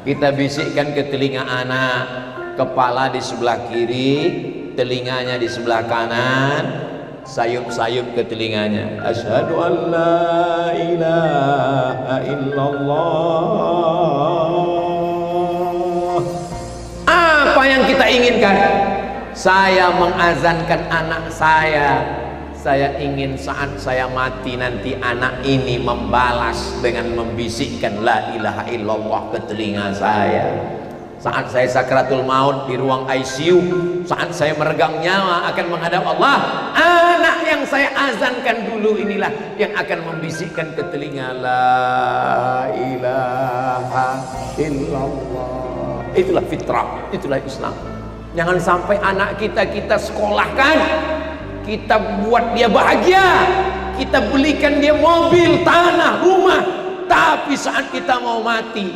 Kita bisikkan ke telinga anak, kepala di sebelah kiri, telinganya di sebelah kanan, sayup-sayup ke telinganya. Asyhadu an la ilaha illallah. Apa yang kita inginkan? Saya mengazankan anak saya ingin saat saya mati nanti anak ini membalas dengan membisikkan la ilaha illallah ke telinga saya. Saat saya sakratul maut di ruang ICU, saat saya meregang nyawa akan menghadap Allah, anak yang saya azankan dulu inilah yang akan membisikkan ke telinga la ilaha illallah. Itulah fitrah, itulah Islam. Jangan sampai anak kita sekolahkan, kita buat dia bahagia, kita belikan dia mobil, tanah, rumah, tapi saat kita mau mati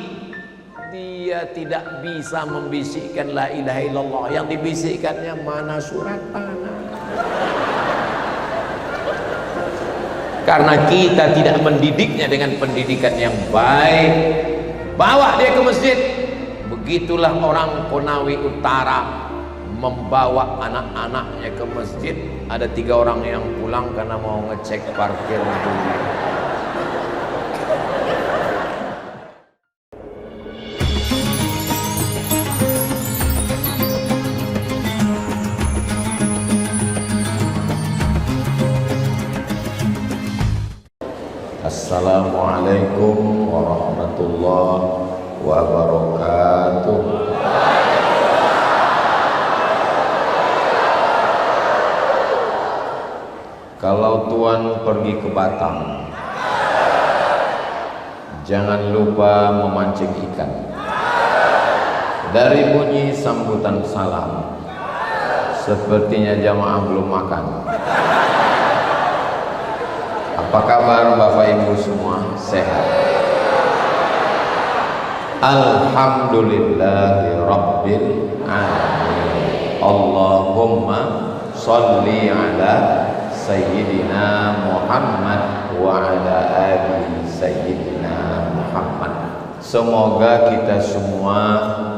dia tidak bisa membisikkan la ilaha illallah. Yang dibisikkannya mana surat tanah. Karena kita tidak mendidiknya dengan pendidikan yang baik. Bawa dia ke masjid. Begitulah orang Konawe Utara membawa anak-anaknya ke masjid. Ada 3 orang yang pulang karena mau ngecek parkir dulu. Assalamualaikum warahmatullahi wabarakatuh. Kalau Tuan pergi ke Batam, jangan lupa memancing ikan. Dari bunyi sambutan salam, sepertinya jamaah belum makan. Apa kabar Bapak Ibu semua? Sehat? Alhamdulillahi Rabbil Alamin. Allahumma sholli ala Sayyidina Muhammad wa ala ali Sayyidina Muhammad. Semoga kita semua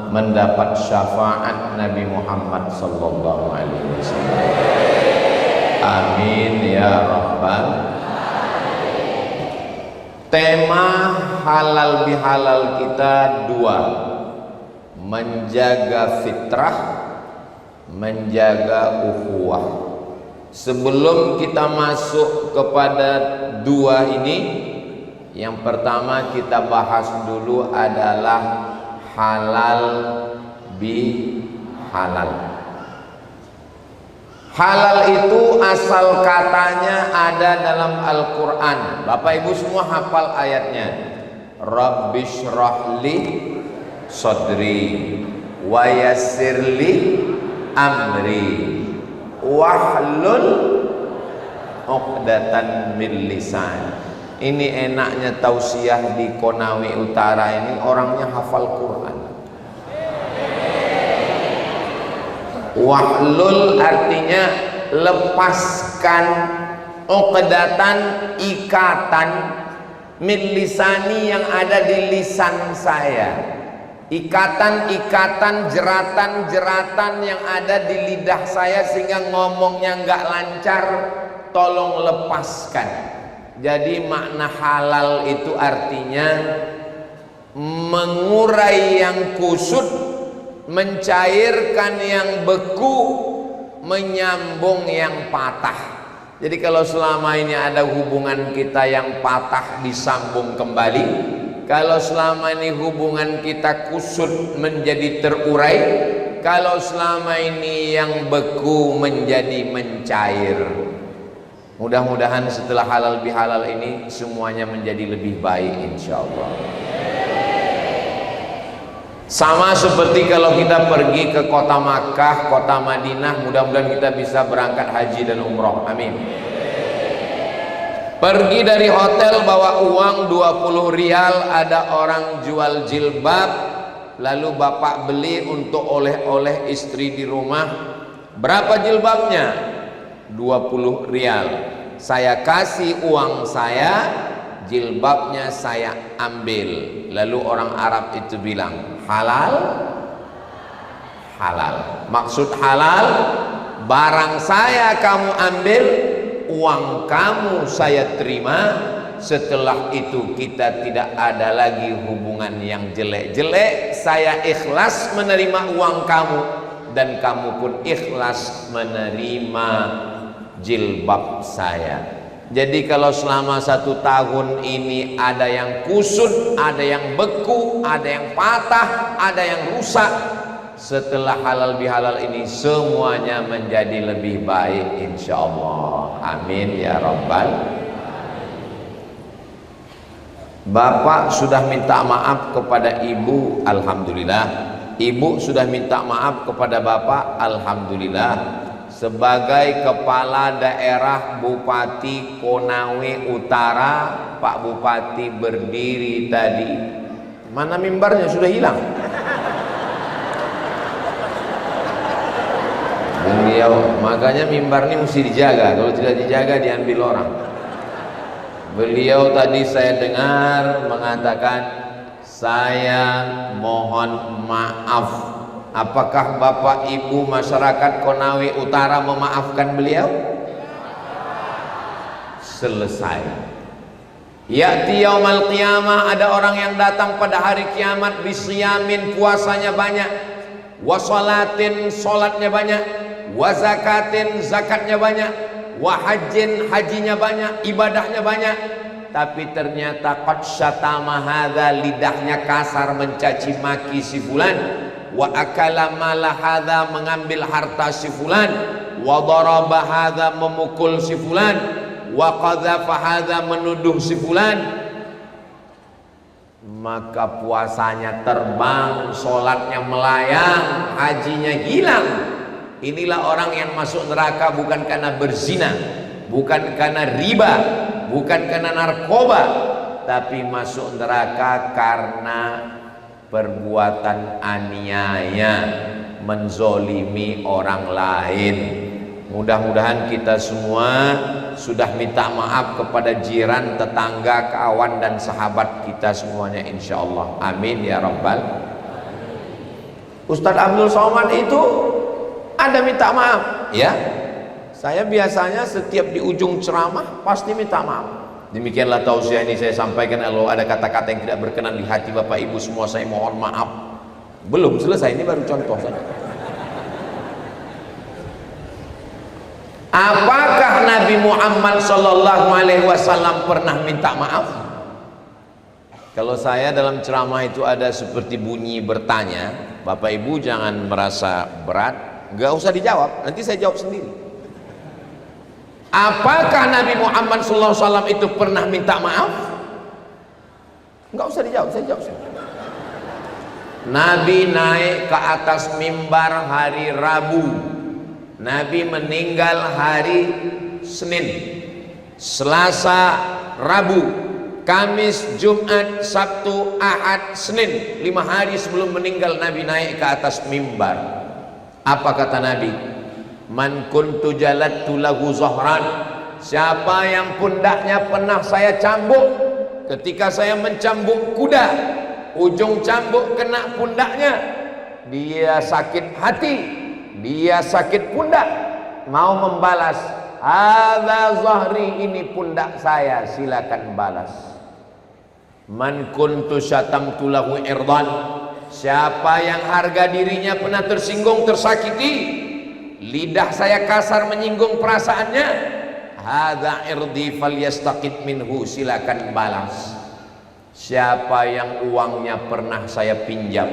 mendapat syafaat Nabi Muhammad sallallahu alaihi wasallam. Amin ya rabbal alamin. Tema halal bihalal kita 2. Menjaga fitrah, menjaga ukhuwah. Sebelum kita masuk kepada 2 ini, yang pertama kita bahas dulu adalah halal bihalal. Halal itu asal katanya ada dalam Al-Quran. Bapak Ibu semua hafal ayatnya. Rabbishrahli sadri wa yassirli amri wahlul uqdatan min lisan. Ini enaknya tausiah di Konawe Utara ini, orangnya hafal Quran. Wahlul artinya lepaskan, uqdatan ikatan, min lisani yang ada di lisan saya. Ikatan-ikatan, jeratan-jeratan yang ada di lidah saya sehingga ngomongnya nggak lancar, tolong lepaskan. Jadi makna halal itu artinya mengurai yang kusut, mencairkan yang beku, menyambung yang patah. Jadi kalau selama ini ada hubungan kita yang patah disambung kembali, kalau selama ini hubungan kita kusut menjadi terurai, kalau selama ini yang beku menjadi mencair. Mudah-mudahan setelah halal bihalal ini semuanya menjadi lebih baik insyaallah. Sama seperti kalau kita pergi ke kota Makkah, kota Madinah, mudah-mudahan kita bisa berangkat haji dan umroh. Amin. Pergi dari hotel bawa uang 20 rial, ada orang jual jilbab, lalu bapak beli untuk oleh-oleh istri di rumah. Berapa jilbabnya? 20 rial. Saya kasih uang saya, jilbabnya saya ambil. Lalu orang Arab itu bilang, halal? Halal. Maksud halal, barang saya kamu ambil, uang kamu saya terima. Setelah itu kita tidak ada lagi hubungan yang jelek-jelek. Saya ikhlas menerima uang kamu, dan kamu pun ikhlas menerima jilbab saya. Jadi kalau selama 1 tahun ini ada yang kusut, ada yang beku, ada yang patah, ada yang rusak, setelah halal bihalal ini semuanya menjadi lebih baik insyaallah. Amin ya rabbal. Bapak sudah minta maaf kepada ibu, alhamdulillah. Ibu sudah minta maaf kepada bapak, alhamdulillah. Sebagai kepala daerah Bupati Konawe Utara, Pak Bupati berdiri tadi. Mana mimbarnya? Sudah hilang. Beliau, makanya mimbar ini mesti dijaga. Kalau tidak dijaga diambil orang. Beliau tadi saya dengar mengatakan, saya mohon maaf. Apakah Bapak Ibu masyarakat Konawe Utara memaafkan beliau? Selesai. Ya'ti yaumal qiyamah, ada orang yang datang pada hari kiamat bisiyamin, puasanya banyak, wasolatin, solatnya banyak, wazakatin, zakatnya banyak, wahajin, hajinya banyak, ibadahnya banyak, tapi ternyata qad syatama hadza, lidahnya kasar mencaci maki si fulan, wa akala mala hadza, mengambil harta si fulan, wa daraba hadza, memukul si fulan, wa qadzafa hadza, menuduh si fulan. Maka puasanya terbang, sholatnya melayang, hajinya hilang. Inilah orang yang masuk neraka bukan karena berzina, bukan karena riba, bukan karena narkoba, tapi masuk neraka karena perbuatan aniaya, menzolimi orang lain. Mudah-mudahan kita semua sudah minta maaf kepada jiran, tetangga, kawan dan sahabat kita semuanya insyaallah. Amin ya rabbal. Ustadz Abdul Somad itu ada minta maaf ya. Saya biasanya setiap di ujung ceramah pasti minta maaf. Demikianlah tausiah ini saya sampaikan. Kalau ada kata-kata yang tidak berkenan di hati Bapak Ibu semua, saya mohon maaf. Belum selesai, ini baru contoh saja. Apakah Nabi Muhammad SAW pernah minta maaf? Kalau saya dalam ceramah itu ada seperti bunyi bertanya, Bapak Ibu jangan merasa berat, gak usah dijawab, nanti saya jawab sendiri. Apakah Nabi Muhammad SAW itu pernah minta maaf? Gak usah dijawab, saya jawab sendiri. Nabi naik ke atas mimbar hari Rabu, Nabi meninggal hari Senin, Selasa, Rabu, Kamis, Jumat, Sabtu, Ahad, Senin. 5 hari sebelum meninggal Nabi naik ke atas mimbar. Apa kata Nabi? Man kuntu jalattu lahu zahran, siapa yang pundaknya pernah saya cambuk, ketika saya mencambuk kuda, ujung cambuk kena pundaknya, dia sakit hati, dia sakit pundak, mau membalas, hadza zahri, ini pundak saya, silakan balas. Man kuntu syatamtu lahu irdan, siapa yang harga dirinya pernah tersinggung, tersakiti, lidah saya kasar menyinggung perasaannya, hadza irdi falyastaqit minhu, silakan balas. Siapa yang uangnya pernah saya pinjam,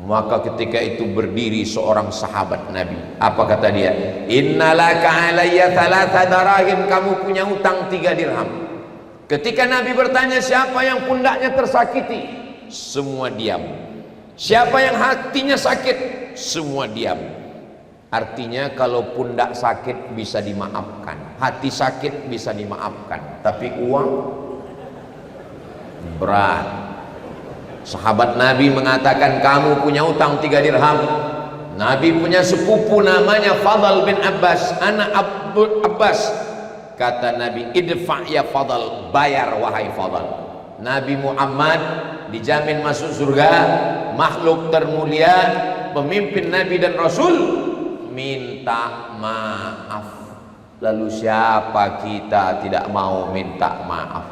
maka ketika itu berdiri seorang sahabat Nabi. Apa kata dia? Innalaka alayya 3 darahim, kamu punya utang 3 dirham. Ketika Nabi bertanya siapa yang pundaknya tersakiti, semua diam. Siapa yang hatinya sakit, semua diam. Artinya kalau pundak sakit bisa dimaafkan, hati sakit bisa dimaafkan, tapi uang berat. Sahabat Nabi mengatakan, kamu punya utang 3 dirham. Nabi punya sepupu namanya Fadl bin Abbas, anak Abdul Abbas. Kata Nabi, idfa ya Fadl, bayar wahai Fadl. Nabi Muhammad dijamin masuk surga, makhluk termulia, pemimpin Nabi dan Rasul, minta maaf. Lalu siapa kita tidak mau minta maaf?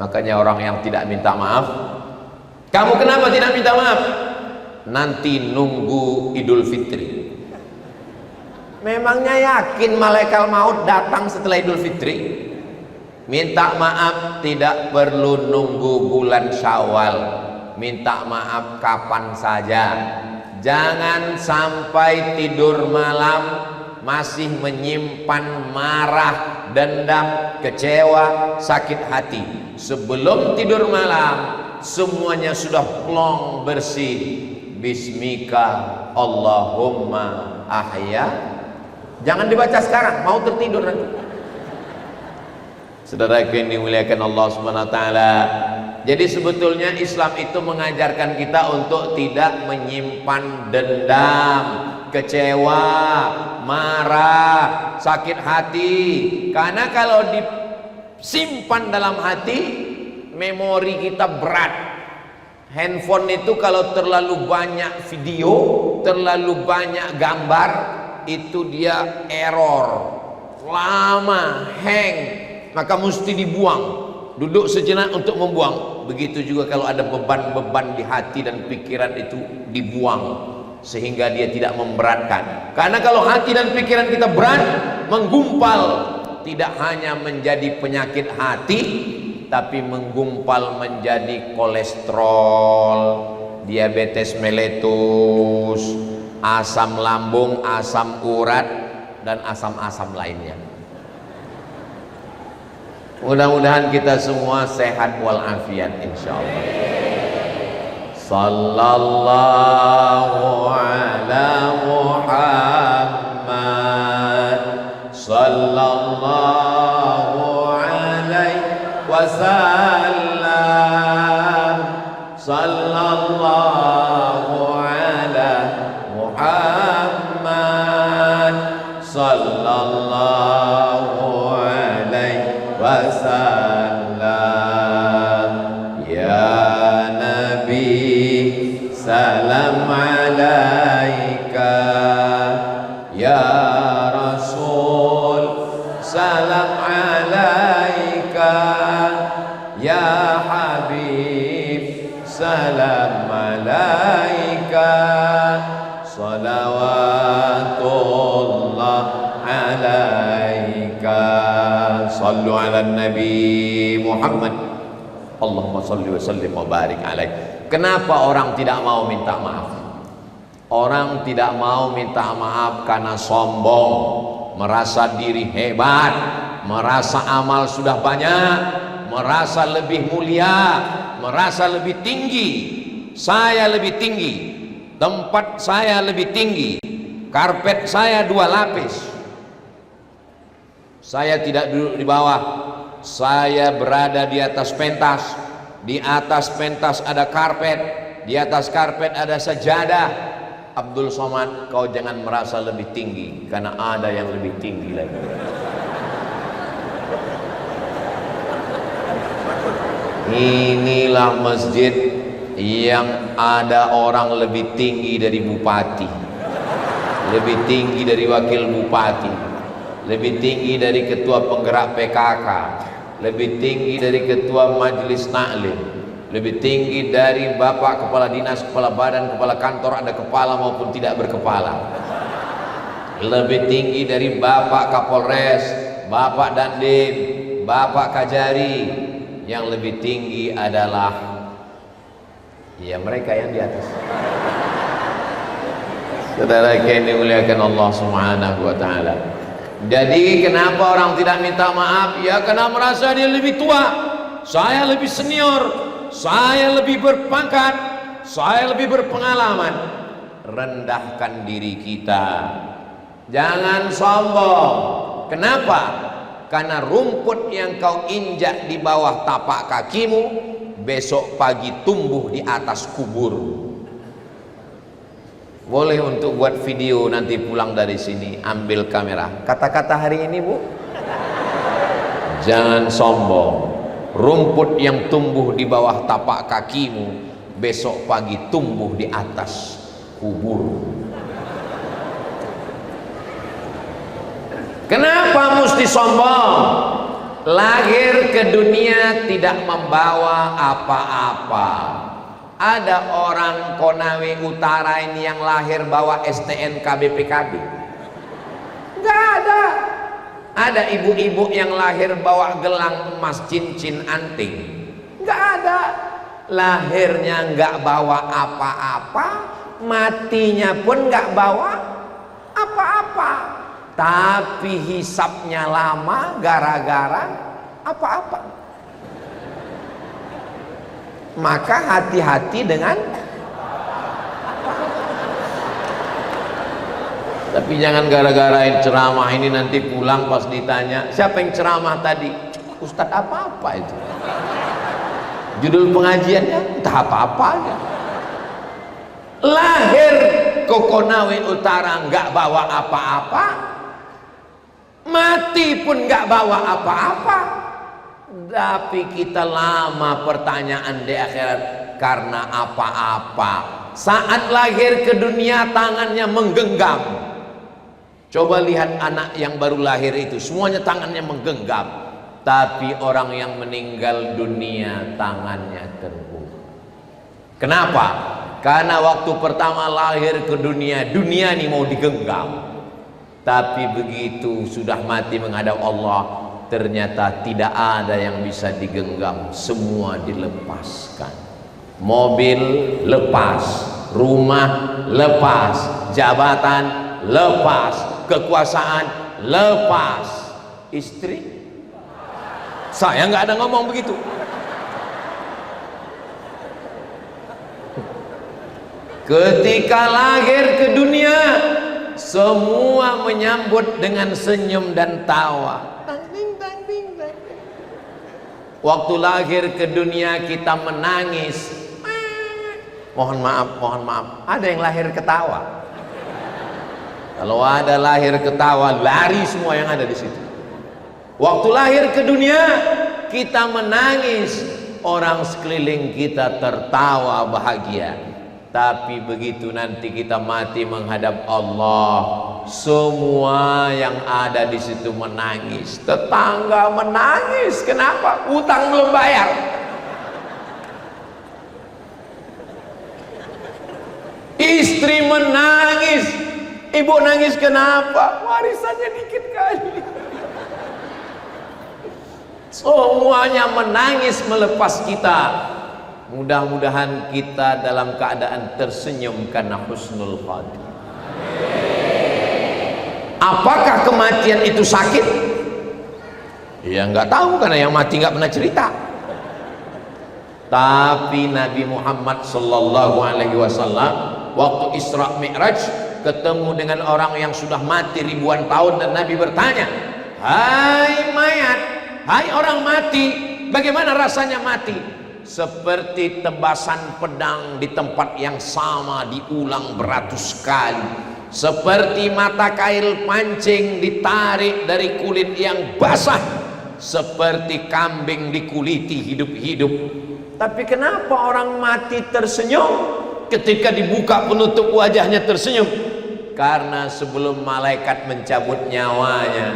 Makanya orang yang tidak minta maaf, kamu kenapa tidak minta maaf? Nanti nunggu Idul Fitri. Memangnya yakin malaikat maut datang setelah Idul Fitri? Minta maaf tidak perlu nunggu bulan Syawal. Minta maaf kapan saja. Jangan sampai tidur malam masih menyimpan marah, dendam, kecewa, sakit hati. Sebelum tidur malam semuanya sudah plong bersih. Bismika Allahumma ahya. Jangan dibaca sekarang, mau tertidur nanti. Saudara yang dimuliakan Allah Subhanahu wa taala. Jadi sebetulnya Islam itu mengajarkan kita untuk tidak menyimpan dendam, kecewa, marah, sakit hati. Karena kalau disimpan dalam hati, memori kita berat. Handphone itu kalau terlalu banyak video, terlalu banyak gambar, itu dia error, lama, hang, maka mesti dibuang. Duduk sejenak untuk membuang. Begitu juga kalau ada beban-beban di hati dan pikiran, itu dibuang sehingga dia tidak memberatkan. Karena kalau hati dan pikiran kita berat, menggumpal, tidak hanya menjadi penyakit hati, tapi menggumpal menjadi kolesterol, diabetes meletus, asam lambung, asam urat, dan asam-asam lainnya. Mudah-mudahan kita semua sehat walafiat insyaallah. Sallallahu ala Muhammad, sallallahu alaihi wasallam, sallallahu ala Muhammad, sallallahu alaihi wasallam. Ya Nabi salam alaika, ya Rasul salam alaika, ya Habib salam alaika, salawatullah alaika. Sallu ala Nabi Muhammad, Allahumma salli wa sallim wa barik alaih. Kenapa orang tidak mau minta maaf? Orang tidak mau minta maaf karena sombong, merasa diri hebat, merasa amal sudah banyak, merasa lebih mulia, merasa lebih tinggi. Saya lebih tinggi, tempat saya lebih tinggi, karpet saya 2 lapis, saya tidak duduk di bawah, saya berada di atas pentas. Di atas pentas ada karpet, di atas karpet ada sajadah. Abdul Somad, kau jangan merasa lebih tinggi, karena ada yang lebih tinggi lagi. Inilah masjid yang ada orang lebih tinggi dari bupati, lebih tinggi dari wakil bupati, lebih tinggi dari ketua penggerak PKK, lebih tinggi dari ketua majelis taklim, lebih tinggi dari bapak kepala dinas, kepala badan, kepala kantor, ada kepala maupun tidak berkepala, lebih tinggi dari bapak Kapolres, bapak Dandim, bapak Kajari. Yang lebih tinggi adalah ya mereka yang di atas. Saudara yang dimuliakan Allah Subhanahu wa taala. Jadi kenapa orang tidak minta maaf? Ya karena merasa dia lebih tua, saya lebih senior, saya lebih berpangkat, saya lebih berpengalaman. Rendahkan diri kita, jangan sombong. Kenapa? Karena rumput yang kau injak di bawah tapak kakimu, besok pagi tumbuh di atas kubur. Boleh untuk buat video nanti pulang dari sini, ambil kamera. Kata-kata hari ini, Bu. Jangan sombong. Rumput yang tumbuh di bawah tapak kakimu besok pagi tumbuh di atas kubur. Kenapa mesti sombong? Lahir ke dunia tidak membawa apa-apa. Ada orang Konawe Utara ini yang lahir bawa STNK BPKB? Enggak ada. Ada ibu-ibu yang lahir bawa gelang emas cincin anting? Enggak ada. Lahirnya enggak bawa apa-apa, matinya pun enggak bawa apa-apa. Tapi hisapnya lama gara-gara apa-apa. Maka hati-hati dengan tapi jangan gara-gara ceramah ini nanti pulang pas ditanya siapa yang ceramah tadi, Ustadz apa-apa itu, judul pengajiannya entah apa-apa aja. Lahir ke Konawe Utara nggak bawa apa-apa, mati pun nggak bawa apa-apa. Tapi kita lama pertanyaan di akhirat karena apa-apa. Saat lahir ke dunia tangannya menggenggam. Coba lihat anak yang baru lahir itu, semuanya tangannya menggenggam. Tapi orang yang meninggal dunia tangannya terbuka. Kenapa? Karena waktu pertama lahir ke dunia, dunia ini mau digenggam. Tapi begitu sudah mati menghadap Allah, ternyata tidak ada yang bisa digenggam, semua dilepaskan. Mobil lepas, rumah lepas, jabatan lepas, kekuasaan lepas, istri saya nggak ada ngomong begitu. Ketika lahir ke dunia, semua menyambut dengan senyum dan tawa. Waktu lahir ke dunia kita menangis, mohon maaf, ada yang lahir ketawa. Kalau ada lahir ketawa, lari semua yang ada di situ. Waktu lahir ke dunia kita menangis, orang sekeliling kita tertawa bahagia. Tapi begitu nanti kita mati menghadap Allah, semua yang ada di situ menangis. Tetangga menangis, kenapa? Utang belum bayar. Istri menangis, ibu nangis kenapa? Warisannya dikit kali. Semuanya menangis melepas kita. Mudah-mudahan kita dalam keadaan tersenyum karena husnul khatimah. Apakah kematian itu sakit? Ya nggak tahu, karena yang mati nggak pernah cerita. Tapi Nabi Muhammad sallallahu alaihi wasallam waktu Isra Mi'raj ketemu dengan orang yang sudah mati ribuan tahun, dan Nabi bertanya, "Hai mayat, hai orang mati, bagaimana rasanya mati?" Seperti tebasan pedang di tempat yang sama diulang beratus kali, seperti mata kail pancing ditarik dari kulit yang basah, seperti kambing dikuliti hidup-hidup. Tapi kenapa orang mati tersenyum? Ketika dibuka penutup wajahnya tersenyum, karena sebelum malaikat mencabut nyawanya,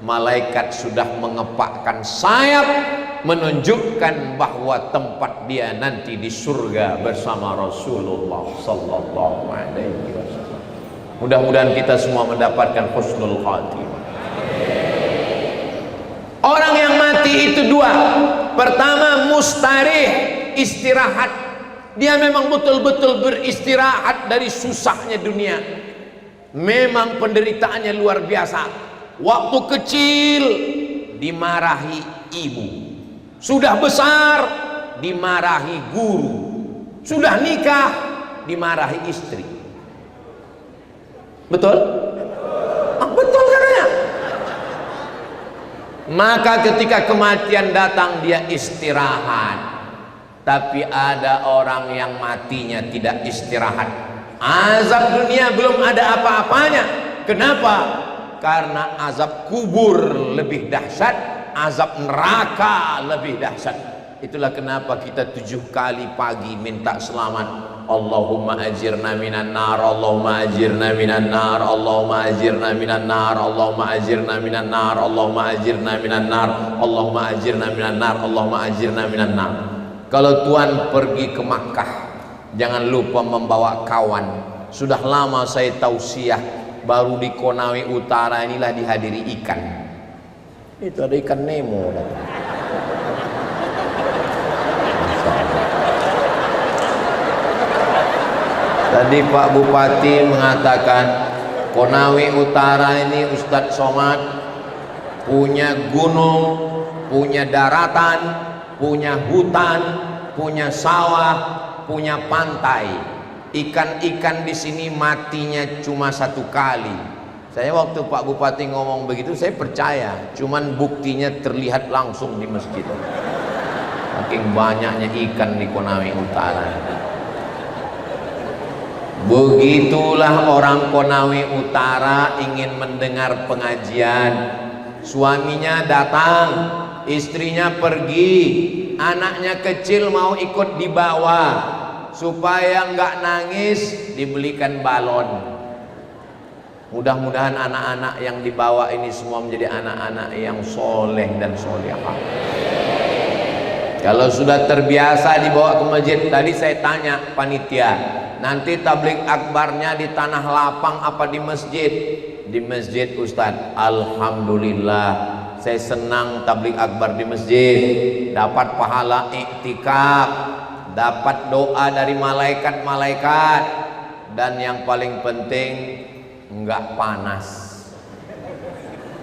malaikat sudah mengepakkan sayap menunjukkan bahwa tempat dia nanti di surga bersama Rasulullah sallallahu alaihi wasallam. Mudah-mudahan kita semua mendapatkan husnul khatimah. Orang yang mati itu dua. Pertama, mustarih, istirahat. Dia memang betul-betul beristirahat dari susahnya dunia. Memang penderitaannya luar biasa. Waktu kecil dimarahi ibu, sudah besar dimarahi guru, sudah nikah dimarahi istri. Betul? Betul katanya. Maka ketika kematian datang dia istirahat. Tapi ada orang yang matinya tidak istirahat. Azab dunia belum ada apa-apanya. Kenapa? Karena azab kubur lebih dahsyat azab neraka lebih dahsyat. Itulah kenapa kita 7 kali pagi minta selamat. Allahumma ajirna minan nar, Allahumma ajirna minan nar, Allahumma ajirna minan nar, Allahumma ajirna minan nar, Allahumma ajirna minan nar, Allahumma ajirna minan nar, Allahumma ajirna minan nar. Kalau Tuhan pergi ke Makkah, jangan lupa membawa kawan. Sudah lama saya tausiah, baru di Konawe Utara inilah dihadiri ikan. Itu ada ikan Nemo datang. Tadi Pak Bupati mengatakan Konawe Utara ini Ustadz Somad punya gunung, punya daratan, punya hutan, punya sawah, punya pantai. Ikan-ikan di sini matinya cuma 1 kali. Saya waktu Pak Bupati ngomong begitu saya percaya, cuman buktinya terlihat langsung di masjid. Saking banyaknya ikan di Konawe Utara. Begitulah orang Konawe Utara ingin mendengar pengajian. Suaminya datang, istrinya pergi, anaknya kecil mau ikut dibawa. Supaya nggak nangis, dibelikan balon. Mudah-mudahan anak-anak yang dibawa ini semua menjadi anak-anak yang soleh dan solehah. Kalau sudah terbiasa dibawa ke masjid, tadi saya tanya panitia, nanti tabligh akbarnya di tanah lapang apa di masjid? Di masjid Ustadz. Alhamdulillah, saya senang tabligh akbar di masjid, dapat pahala iktikaf, dapat doa dari malaikat-malaikat, dan yang paling penting enggak panas.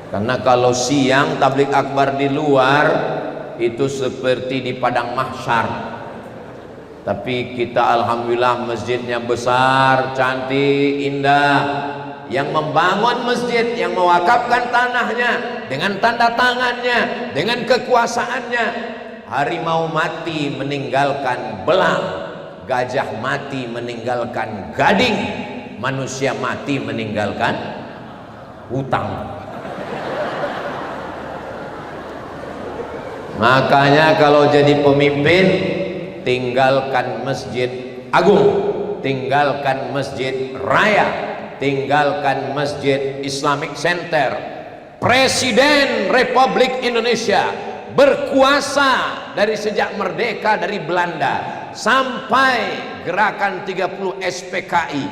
Karena kalau siang tabligh akbar di luar itu seperti di padang mahsyar. Tapi kita alhamdulillah masjidnya besar, cantik, indah. Yang membangun masjid, yang mewakafkan tanahnya dengan tanda tangannya, dengan kekuasaannya. Harimau mati meninggalkan belang, gajah mati meninggalkan gading, manusia mati meninggalkan hutang. Makanya kalau jadi pemimpin, tinggalkan masjid agung, tinggalkan masjid raya, tinggalkan masjid Islamic Center. Presiden Republik Indonesia berkuasa dari sejak merdeka dari Belanda sampai gerakan 30 SPKI,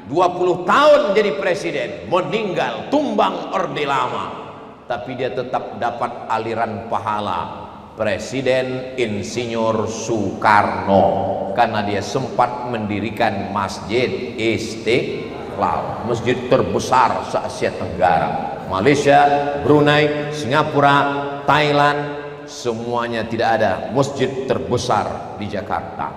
20 tahun jadi presiden, meninggal tumbang Orde Lama, tapi dia tetap dapat aliran pahala. Presiden Insinyur Soekarno, karena dia sempat mendirikan Masjid Istiqlal, masjid terbesar se-Asia Tenggara. Malaysia, Brunei, Singapura, Thailand, semuanya tidak ada masjid terbesar di Jakarta.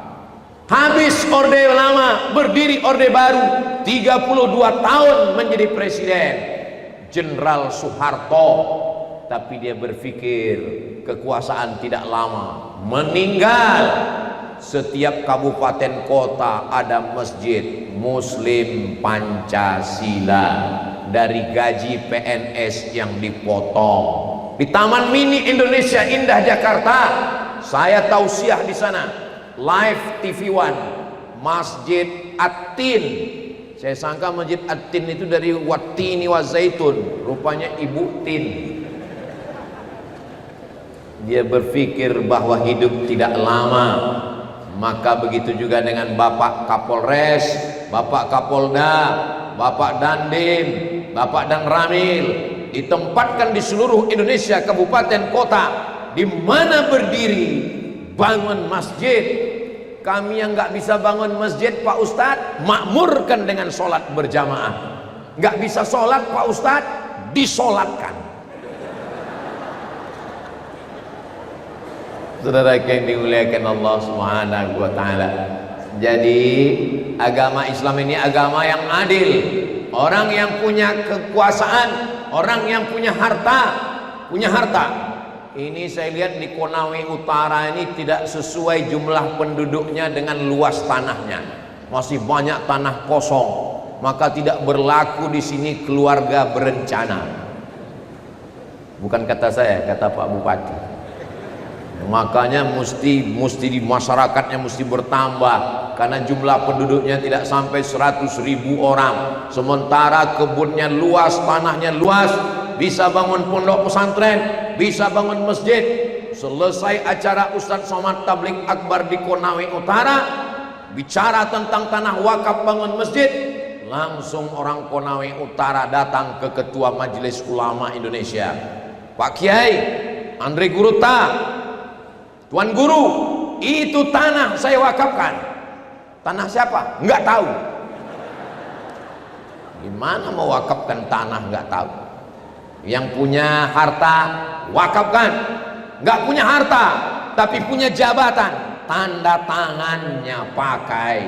Habis Orde Lama, berdiri Orde Baru, 32 tahun menjadi presiden Jenderal Soeharto, tapi dia berpikir kekuasaan tidak lama, meninggal. Setiap kabupaten kota ada masjid Muslim Pancasila, dari gaji PNS yang dipotong. Di Taman Mini Indonesia Indah Jakarta, saya tausiah di sana. Live TV One, Masjid At-Tin. Saya sangka Masjid At-Tin itu dari Wattini wa Zaitun, rupanya Ibu Tin. Dia berpikir bahwa hidup tidak lama, maka begitu juga dengan Bapak Kapolres, Bapak Kapolda, Bapak Dandim, Bapak Dan Ramil, ditempatkan di seluruh Indonesia, kabupaten kota, di mana berdiri, bangun masjid. Kami yang nggak bisa bangun masjid, Pak Ustadz, makmurkan dengan sholat berjamaah. Nggak bisa sholat, Pak Ustadz, disolatkan. Saudara yang dimuliakan Allah Subhanahu wa Ta'ala. Jadi agama Islam ini agama yang adil. Orang yang punya kekuasaan, orang yang punya harta. Ini saya lihat di Konawe Utara ini tidak sesuai jumlah penduduknya dengan luas tanahnya. Masih banyak tanah kosong. Maka tidak berlaku di sini keluarga berencana. Bukan kata saya, kata Pak Bupati. Makanya mesti di masyarakatnya mesti bertambah, karena jumlah penduduknya tidak sampai 100.000 orang, sementara kebunnya luas, tanahnya luas, bisa bangun pondok pesantren, bisa bangun masjid. Selesai acara Ustadz Somad Tabligh Akbar di Konawe Utara, bicara tentang tanah wakaf bangun masjid, langsung orang Konawe Utara datang ke Ketua Majelis Ulama Indonesia, Pak Kiai Andre Guruta, Tuan Guru, itu tanah saya wakafkan. Tanah siapa? Enggak tahu. Gimana mau wakafkan tanah enggak tahu? Yang punya harta wakafkan. Enggak punya harta tapi punya jabatan, tanda tangannya pakai.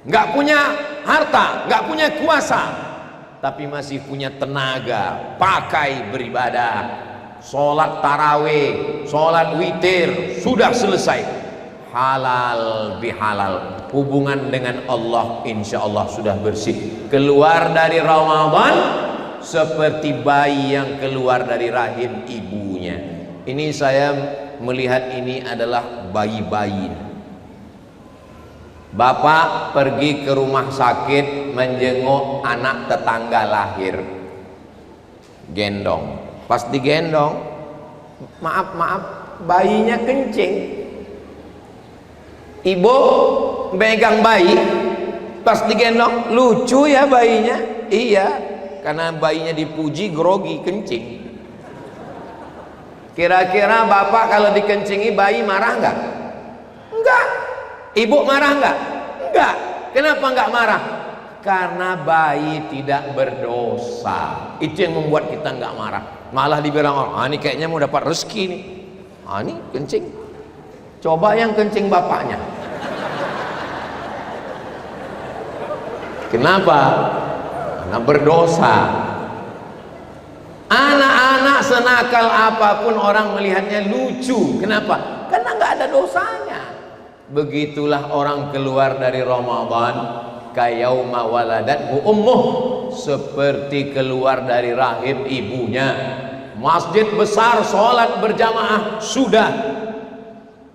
Enggak punya harta, enggak punya kuasa, tapi masih punya tenaga, pakai beribadah. Sholat tarawih, sholat witir, sudah selesai. Halal bihalal, hubungan dengan Allah insya Allah sudah bersih. Keluar dari Ramadan seperti bayi yang keluar dari rahim ibunya. Ini saya melihat ini adalah bayi-bayi. Bapak pergi ke rumah sakit menjenguk anak tetangga lahir, gendong. Pas digendong, maaf, bayinya kencing. Ibu megang bayi, pas digendong, lucu ya bayinya. Iya, karena bayinya dipuji grogi kencing. Kira-kira bapak kalau dikencingi bayi marah nggak? Enggak. Ibu marah nggak? Enggak. Kenapa nggak marah? Karena bayi tidak berdosa. Itu yang membuat kita nggak marah. Malah dibilang orang, ini kayaknya mau dapat rezeki nih. Ini kencing. Coba yang kencing bapaknya. Kenapa? Karena berdosa. Anak-anak senakal apapun orang melihatnya lucu. Kenapa? Karena nggak ada dosanya. Begitulah orang keluar dari Ramadan kayauma waladathu ummuh, seperti keluar dari rahim ibunya. Masjid besar, sholat berjamaah sudah,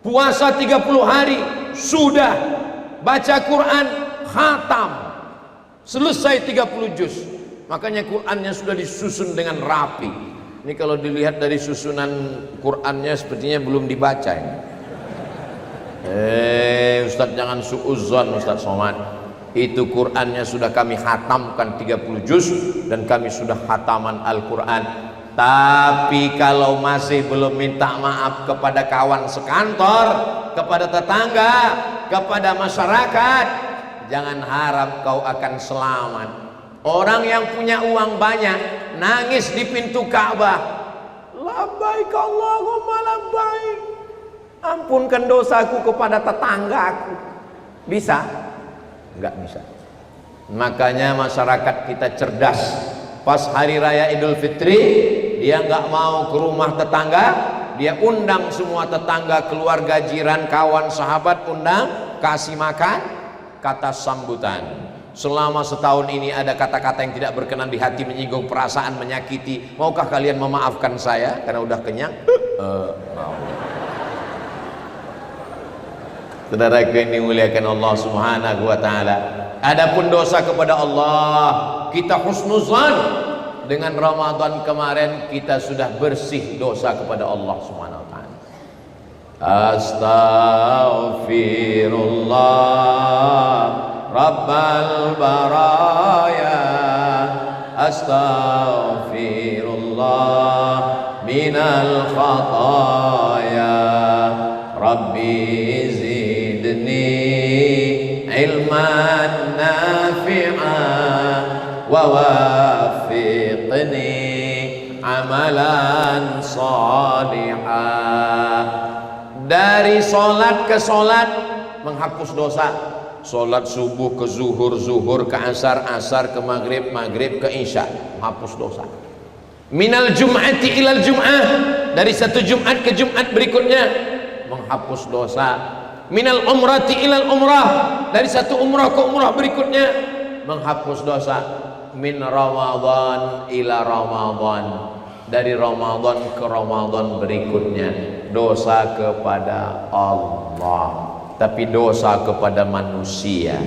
puasa 30 hari sudah, baca Quran khatam selesai 30 juz. Makanya Qurannya sudah disusun dengan rapi. Ini kalau dilihat dari susunan Qurannya sepertinya belum dibaca ini. Ustadz jangan suudzon Ustadz Somad. Itu Qurannya sudah kami khatamkan 30 juz dan kami sudah khataman Al-Quran. Tapi kalau masih belum minta maaf kepada kawan sekantor, kepada tetangga, kepada masyarakat, jangan harap kau akan selamat. Orang yang punya uang banyak nangis di pintu Ka'bah, labbaik Allahumma labbaik, ampunkan dosaku kepada tetanggaku. Bisa? Enggak bisa. Makanya masyarakat kita cerdas. Pas hari raya Idul Fitri, dia enggak mau ke rumah tetangga, dia undang semua tetangga, keluarga, jiran, kawan, sahabat, undang, kasih makan, kata sambutan. Selama setahun ini ada kata-kata yang tidak berkenan di hati, menyinggung perasaan, menyakiti. Maukah kalian memaafkan saya karena udah kenyang? Mau. Saudaraku yang dimuliakan Allah Subhanahu wa taala. Adapun dosa kepada Allah, kita husnuzan. Dengan Ramadan kemarin kita sudah bersih dosa kepada Allah Subhanahu wa taala. Astaghfirullah Rabbal baraya, astaghfirullah minal khataya, Rabbi ilman nafi'an wa wafiqni amalan salihah. Dari solat ke solat menghapus dosa. Solat subuh ke zuhur, zuhur ke asar, asar ke maghrib, maghrib ke isya, menghapus dosa. Minal jum'ati ilal jum'ah, dari satu Jumat ke Jumat berikutnya menghapus dosa. Minal umrati ilal umrah, dari satu umrah ke umrah berikutnya menghapus dosa. Min Ramadan ila Ramadan, dari Ramadan ke Ramadan berikutnya, dosa kepada Allah, tapi dosa kepada manusia.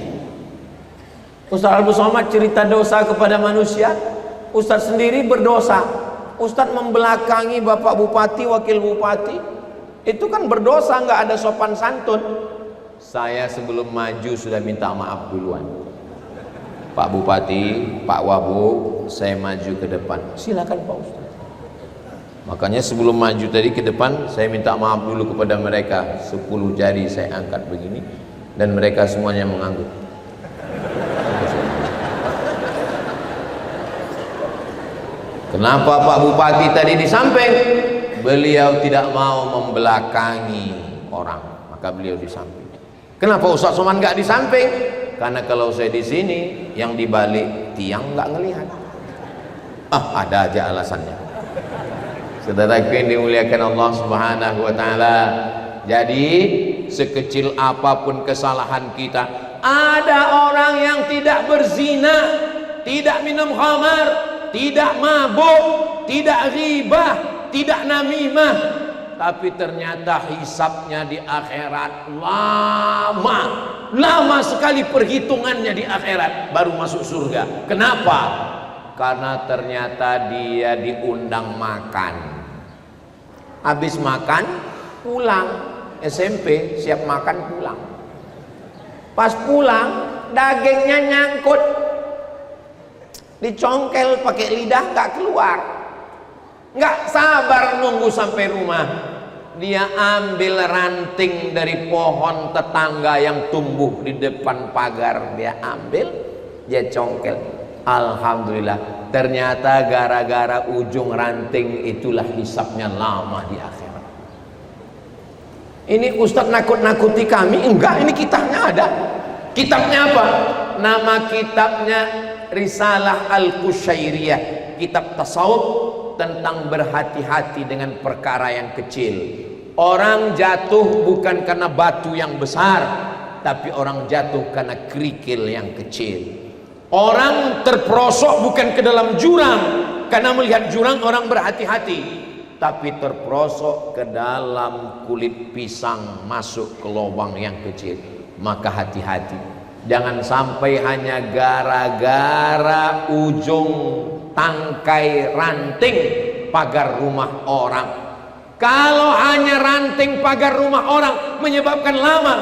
Ustaz Abdul Somad cerita dosa kepada manusia, Ustaz sendiri berdosa. Ustaz membelakangi Bapak Bupati, Wakil Bupati, itu kan berdosa, nggak ada sopan santun. Saya sebelum maju sudah minta maaf duluan. Pak Bupati, Pak Wabub, saya maju ke depan. Silakan Pak Ustaz. Makanya sebelum maju tadi ke depan, saya minta maaf dulu kepada mereka. 10 jari saya angkat begini, dan mereka semuanya mengangguk. Kenapa Pak Bupati tadi di samping? Beliau tidak mau membelakangi orang, maka beliau di samping. Kenapa Ustaz Somad nggak di samping? Karena kalau saya di sini, yang di balik tiang nggak ngelihat. Ada aja alasannya. Saudaraku yang dimuliakan Allah Subhanahu wa taala. Jadi sekecil apapun kesalahan kita, ada orang yang tidak berzina, tidak minum khamar, tidak mabuk, tidak ghibah, tidak namimah, tapi ternyata hisabnya di akhirat lama sekali, perhitungannya di akhirat baru masuk surga. Kenapa? Karena ternyata dia diundang makan, habis makan pulang. SMP siap makan pulang, pas pulang dagingnya nyangkut, dicongkel pakai lidah nggak keluar, nggak sabar nunggu sampai rumah. Dia ambil ranting dari pohon tetangga yang tumbuh di depan pagar, dia ambil, dia congkel. Alhamdulillah, ternyata gara-gara ujung ranting itulah hisabnya lama di akhirat. Ini Ustadz nakut-nakuti kami? Enggak, ini kitabnya ada. Kitabnya apa? Nama kitabnya Risalah Al-Qusyairiyah, kitab tasawuf tentang berhati-hati dengan perkara yang kecil. Orang jatuh bukan karena batu yang besar, tapi orang jatuh karena kerikil yang kecil. Orang terperosok bukan ke dalam jurang karena melihat jurang orang berhati-hati, tapi terperosok ke dalam kulit pisang masuk ke lubang yang kecil. Maka hati-hati, jangan sampai hanya gara-gara ujung tangkai ranting pagar rumah orang. Kalau hanya ranting pagar rumah orang menyebabkan lama,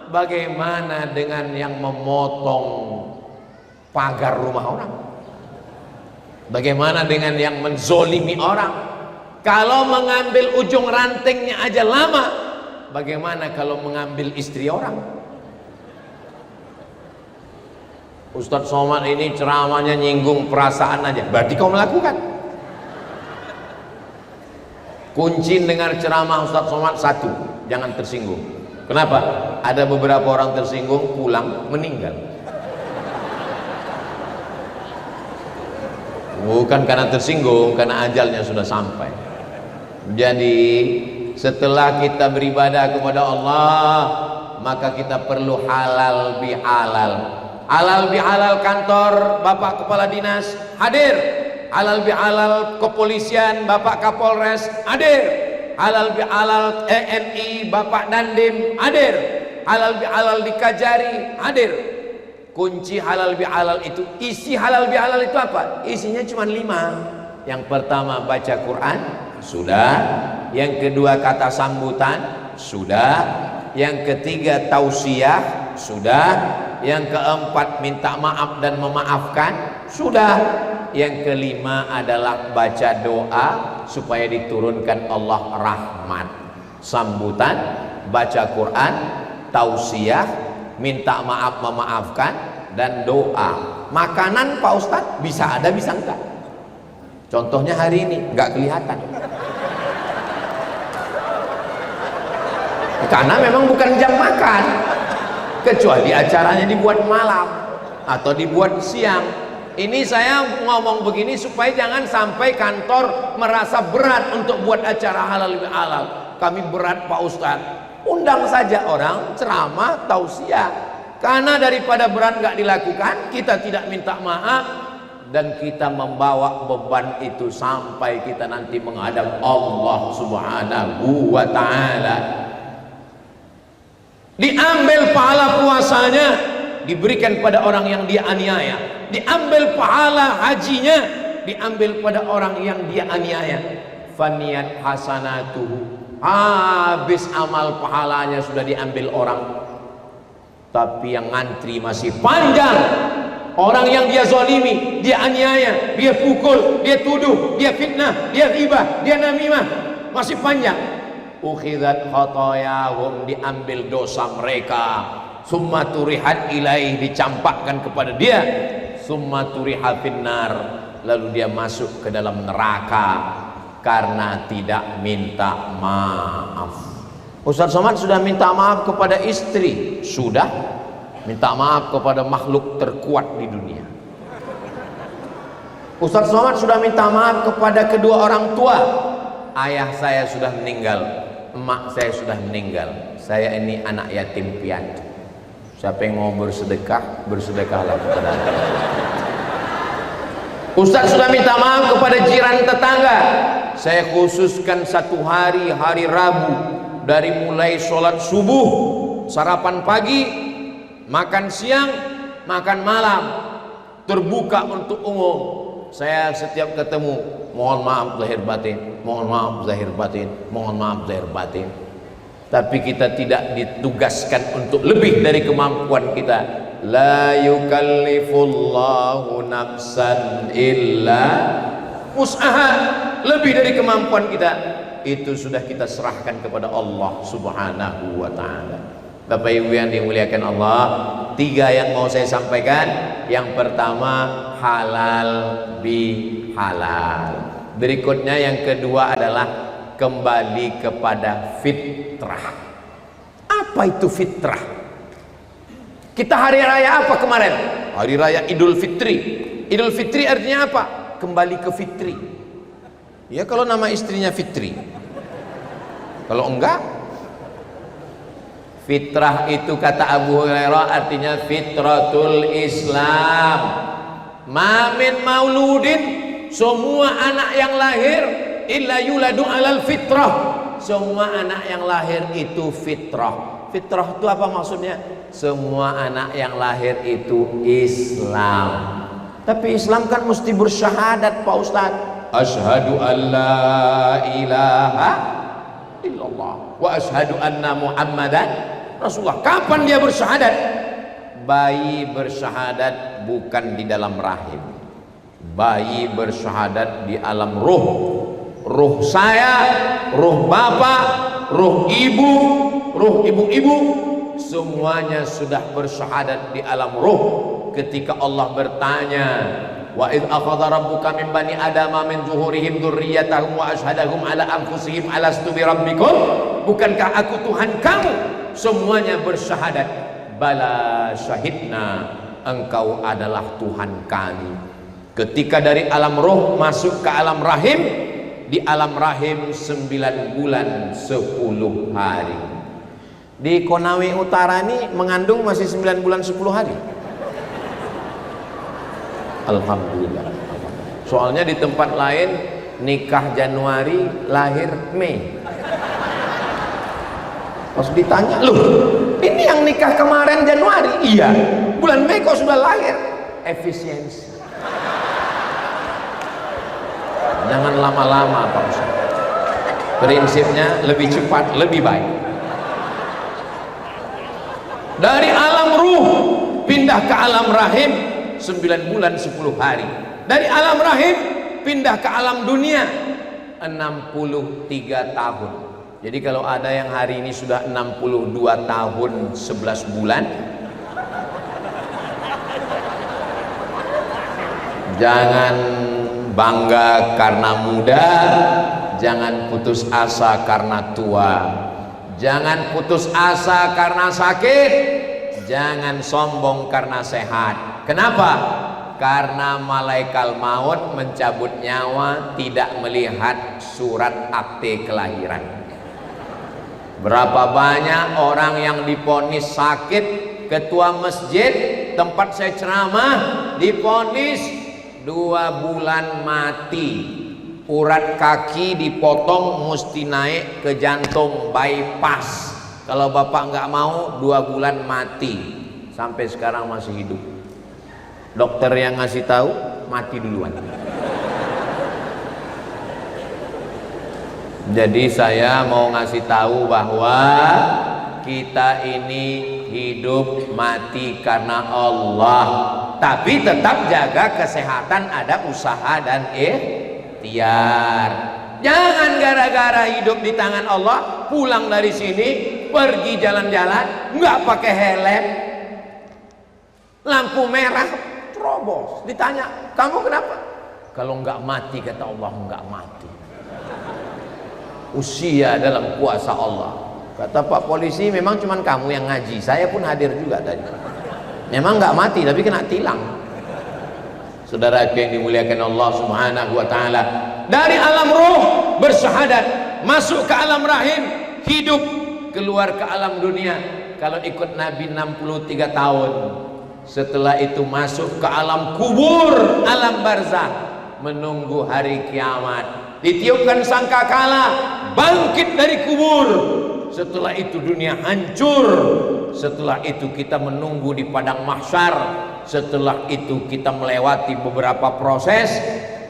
bagaimana dengan yang memotong pagar rumah orang? Bagaimana dengan yang menzolimi orang? Kalau mengambil ujung rantingnya aja lama, bagaimana kalau mengambil istri orang? Ustadz Somad ini ceramahnya nyinggung perasaan aja, berarti kau melakukan. Kunci dengar ceramah Ustadz Somad satu, jangan tersinggung. Kenapa? Ada beberapa orang tersinggung, pulang meninggal. Bukan karena tersinggung, karena ajalnya sudah sampai. Jadi setelah kita beribadah kepada Allah, maka kita perlu halal bihalal. Halal bihalal kantor Bapak Kepala Dinas hadir, halal bihalal kepolisian Bapak Kapolres hadir, halal bihalal TNI Bapak Dandim hadir, halal bihalal di Kajari hadir. Kunci halal bihalal itu, isi halal bihalal itu apa? Isinya cuma 5. Yang pertama baca Quran, sudah. Yang kedua kata sambutan, sudah. Yang ketiga tausiah, sudah. Yang keempat minta maaf dan memaafkan, sudah. Yang kelima adalah baca doa supaya diturunkan Allah rahmat. Sambutan, baca Quran, tausiah, minta maaf memaafkan, dan doa. Makanan Pak Ustadz bisa ada bisa enggak? Contohnya hari ini enggak kelihatan, karena memang bukan jam makan, kecuali acaranya dibuat malam atau dibuat siang. Ini saya ngomong begini supaya jangan sampai kantor merasa berat untuk buat acara halal bihalal. Kami berat Pak Ustadz, undang saja orang ceramah tausiah. Karena daripada berat nggak dilakukan, kita tidak minta maaf, dan kita membawa beban itu sampai kita nanti menghadap Allah Subhanahu wa ta'ala. Diambil pahala puasanya, diberikan pada orang yang dia aniaya. Diambil pahala hajinya, diambil pada orang yang dia aniaya. Faniyat hasanatuhu, habis amal pahalanya sudah diambil orang, tapi yang ngantri masih panjang. Orang yang dia zalimi, dia aniaya, dia pukul, dia tuduh, dia fitnah, dia ghibah, dia namimah, masih panjang. Ukhidat khotoyahum, diambil dosa mereka. Summa turihat ilaih, dicampakkan kepada dia. Summa turiha finnar, lalu dia masuk ke dalam neraka karena tidak minta maaf. Ustaz Somad sudah minta maaf kepada istri, sudah minta maaf kepada makhluk terkuat di dunia. Ustaz Somad sudah minta maaf kepada kedua orang tua. Ayah saya sudah meninggal, emak saya sudah meninggal, saya ini anak yatim piatu. Siapa yang mau bersedekah, bersedekahlah kepada saya. Ustaz sudah minta maaf kepada jiran tetangga. Saya khususkan satu hari, hari Rabu, dari mulai sholat subuh, sarapan pagi, makan siang, makan malam, terbuka untuk umum. Saya setiap ketemu, mohon maaf zahir batin, mohon maaf zahir batin, mohon maaf zahir batin. Tapi kita tidak ditugaskan untuk lebih dari kemampuan kita. La yukallifullahu nafsan illa wus'aha, lebih dari kemampuan kita. Itu sudah kita serahkan kepada Allah Subhanahu wa ta'ala. Bapak Ibu yang dimuliakan Allah, 3 yang mau saya sampaikan. Yang pertama, halal bihalal. Berikutnya yang kedua adalah kembali kepada fitrah. Apa itu fitrah? Kita hari raya apa kemarin? Hari raya Idul Fitri. Idul Fitri artinya apa? Kembali ke fitri. Ya kalau nama istrinya Fitri. Kalau enggak, fitrah itu kata Abu Hurairah artinya fitratul Islam. Ma min mauludin, semua anak yang lahir illa yuladu alal fitrah. Semua anak yang lahir itu fitrah. Fitrah itu apa maksudnya? Semua anak yang lahir itu Islam. Tapi Islam kan mesti bersyahadat Pak Ustaz. Asyhadu an la ilaha illallah wa asyhadu anna Muhammadan Rasulullah. Kapan dia bersyahadat? Bayi bersyahadat bukan di dalam rahim. Bayi bersyahadat di alam ruh. Ruh saya, ruh bapak, ruh ibu, ruh ibu-ibu, semuanya sudah bersyahadat di alam ruh. Ketika Allah bertanya, wa id akhadha rabbuka min bani adama min zuhurihim dzurriyyatahum wa asyhadahum ala anfusihim alastu bi rabbikum, bukankah aku Tuhan kamu? Semuanya bersyahadat, bala syahidna, engkau adalah Tuhan kami. Ketika dari alam ruh masuk ke alam rahim, di alam rahim 9 bulan 10 hari. Di Konawe Utara ini mengandung masih 9 bulan 10 hari. Alhamdulillah. Soalnya di tempat lain nikah Januari, lahir Mei. Pas ditanya, loh ini yang nikah kemarin Januari? Iya, bulan Mei kok sudah lahir. Efisiensi. Jangan lama-lama Pak Ustaz. Prinsipnya lebih cepat lebih baik. Dari alam ruh pindah ke alam rahim 9 bulan 10 hari. Dari alam rahim pindah ke alam dunia 63 tahun. Jadi kalau ada yang hari ini sudah 62 tahun 11 bulan, jangan bangga karena muda, jangan putus asa karena tua, jangan putus asa karena sakit, jangan sombong karena sehat. Kenapa? Karena malaikat maut mencabut nyawa tidak melihat surat akte kelahiran. Berapa banyak orang yang diponis sakit, ketua masjid tempat saya ceramah diponis 2 bulan mati. Urat kaki dipotong mesti naik ke jantung, bypass. Kalau bapak nggak mau 2 bulan mati. Sampai sekarang masih hidup. Dokter yang ngasih tahu mati duluan. Jadi saya mau ngasih tahu bahwa kita ini hidup mati karena Allah, tapi tetap jaga kesehatan, ada usaha dan ikhtiar. Jangan gara-gara hidup di tangan Allah pulang dari sini pergi jalan-jalan nggak pakai helm, lampu merah terobos, ditanya kamu kenapa? Kalau nggak mati kata Allah nggak mati. Usia dalam kuasa Allah. Kata Pak polisi, memang cuman kamu yang ngaji, saya pun hadir juga tadi. Memang nggak mati tapi kena tilang. Saudara yang dimuliakan Allah Subhanahu wa taala, dari alam roh bersyahadat, masuk ke alam rahim, hidup, keluar ke alam dunia. Kalau ikut Nabi 63 tahun. Setelah itu masuk ke alam kubur, alam barzakh, menunggu hari kiamat. Ditiupkan sangkakala, bangkit dari kubur. Setelah itu dunia hancur. Setelah itu kita menunggu di padang mahsyar. Setelah itu kita melewati beberapa proses.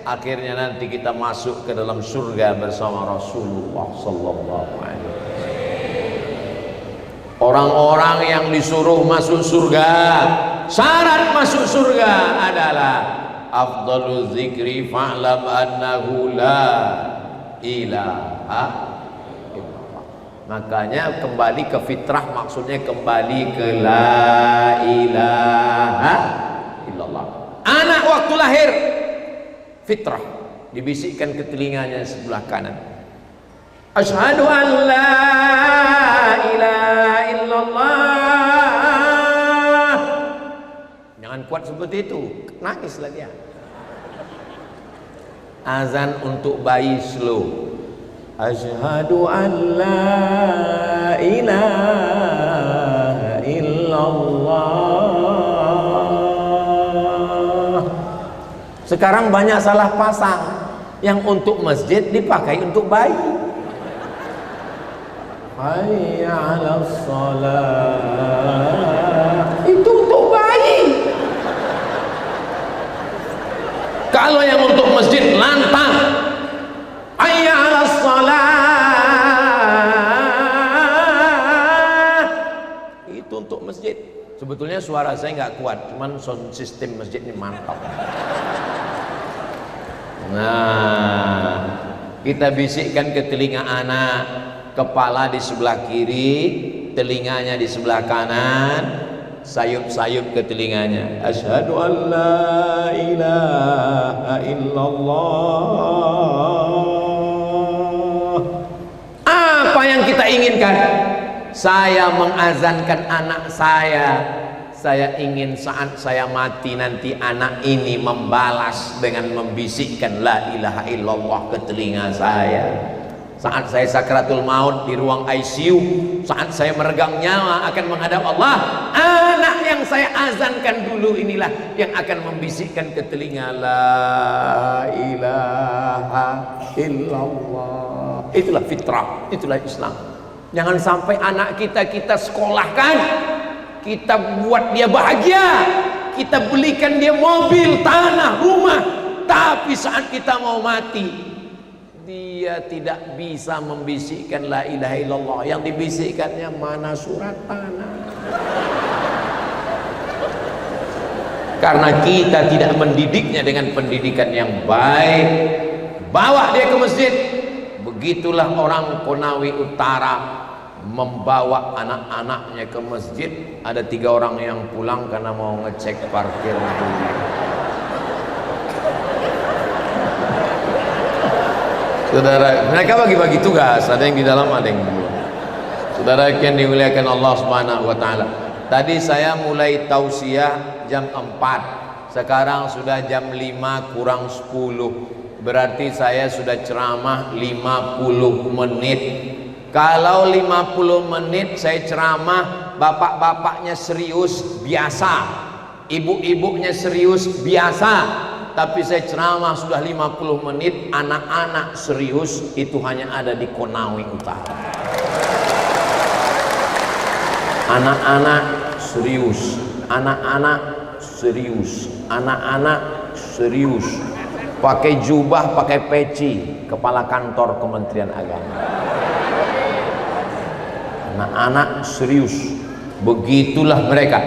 Akhirnya nanti kita masuk ke dalam surga bersama Rasulullah sallallahu alaihi wasallam. Orang-orang yang disuruh masuk surga, syarat masuk surga adalah afdalu zikri fa'lam annahu la ilaha illallah. Makanya kembali ke fitrah, maksudnya kembali ke la ilaha illallah. Anak waktu lahir fitrah, dibisikkan ke telinganya sebelah kanan, asyhadu an la ilaha illallah. Jangan kuat seperti itu, nangislah dia. Azan untuk bayi slow, asyhadu an la ilaha illallah. Sekarang banyak salah pasang, yang untuk masjid dipakai untuk bayi. Hayya 'alas shalah, itu untuk bayi. Kalau yang untuk masjid lantang, hayya 'alas shalah, itu untuk masjid. Sebetulnya suara saya nggak kuat, cuman sound system masjid ini mantap. Nah, kita bisikkan ke telinga anak, kepala di sebelah kiri, telinganya di sebelah kanan, sayup-sayup ke telinganya, asyhadu an la ilaha illallah. Apa yang kita inginkan? Saya mengazankan anak saya ingin saat saya mati nanti anak ini membalas dengan membisikkan la ilaha illallah ke telinga saya. Saat saya sakratul maut di ruang ICU, saat saya meregang nyawa akan menghadap Allah, anak yang saya azankan dulu inilah yang akan membisikkan ke telinga la ilaha illallah. Itulah fitrah, itulah Islam. Jangan sampai anak kita sekolahkan, kita buat dia bahagia, kita belikan dia mobil, tanah, rumah, tapi saat kita mau mati dia tidak bisa membisikkan la ilaha illallah. Yang dibisikkannya mana surat tanah. Karena kita tidak mendidiknya dengan pendidikan yang baik. Bawa dia ke masjid. Begitulah orang Konawe Utara membawa anak-anaknya ke masjid. Ada 3 orang yang pulang karena mau ngecek parkir mobil. Saudara, mereka bagi-bagi tugas, ada yang di dalam, ada yang di luar. Saudara yang dimuliakan Allah Subhanahu wa taala. Tadi saya mulai tausiah jam 4. Sekarang sudah jam 5 kurang 10. Berarti saya sudah ceramah 50 menit. Kalau 50 menit saya ceramah, bapak-bapaknya serius biasa, ibu-ibunya serius biasa, tapi saya ceramah sudah 50 menit, anak-anak serius itu hanya ada di Konawe Utara. Anak-anak serius, anak-anak serius, anak-anak serius, pakai jubah, pakai peci, kepala kantor Kementerian Agama. Anak-anak serius, begitulah mereka.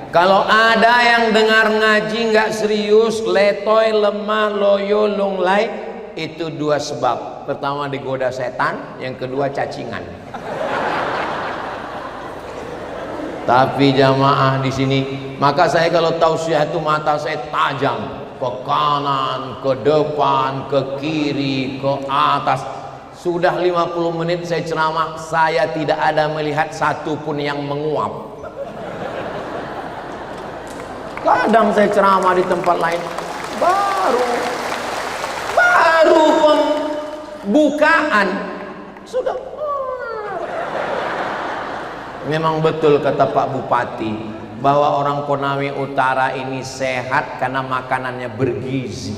Kalau ada yang dengar ngaji nggak serius, letoy, lemah, loyo, lunglai, itu dua sebab. Pertama digoda setan, yang kedua cacingan. Tapi jamaah di sini, maka saya kalau tausiah itu mata saya tajam ke kanan, ke depan, ke kiri, ke atas. Sudah 50 menit saya ceramah, saya tidak ada melihat satupun yang menguap. Kadang saya ceramah di tempat lain, baru pembukaan sudah. Memang betul kata Pak Bupati bahwa orang Konawe Utara ini sehat karena makanannya bergizi.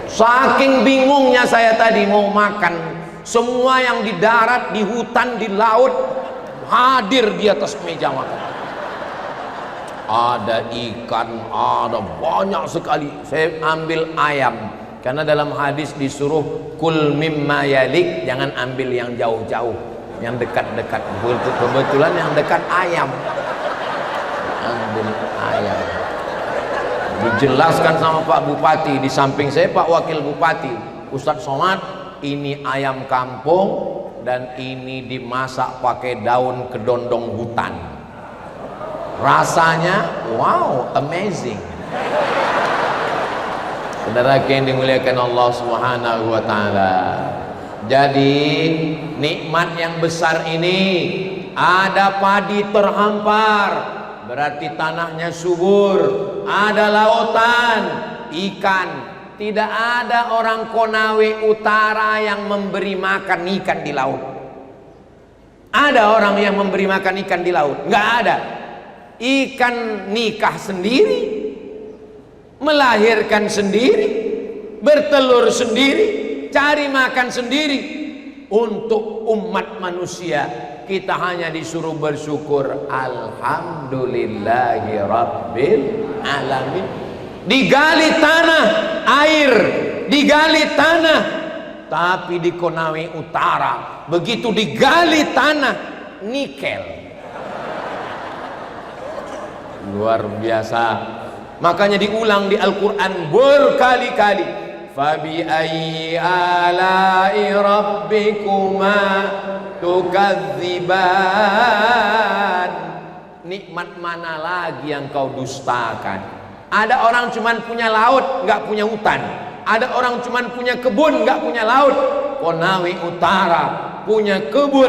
Saking bingungnya saya tadi mau makan, semua yang di darat, di hutan, di laut hadir di atas meja makan. Ada ikan, ada banyak sekali. Saya ambil ayam, karena dalam hadis disuruh kul mimma yalik, jangan ambil yang jauh-jauh, yang dekat-dekat. Kebetulan yang dekat ayam, ambil ayam. Dijelaskan sama Pak Bupati, di samping saya Pak Wakil Bupati Ustadz Somad, ini ayam kampung dan ini dimasak pakai daun kedondong hutan. Rasanya wow, amazing. Saudara yang dimuliakan Allah Subhanahu wa taala. Jadi nikmat yang besar ini, ada padi terhampar, berarti tanahnya subur, ada lautan, ikan. Tidak ada orang Konawe Utara yang memberi makan ikan di laut. Ada orang yang memberi makan ikan di laut? Nggak ada. Ikan nikah sendiri, melahirkan sendiri, bertelur sendiri, cari makan sendiri. Untuk umat manusia, kita hanya disuruh bersyukur, alhamdulillahi rabbil alamin. Digali tanah, air, digali tanah. Tapi di Konawe Utara, begitu digali tanah, nikel. Luar biasa. Makanya diulang di Al-Quran berkali-kali. Fabi ayyi ala'i rabbikuma tukadziban. Nikmat mana lagi yang kau dustakan? Ada orang cuman punya laut, nggak punya hutan. Ada orang cuman punya kebun, nggak punya laut. Konawe Utara punya kebun,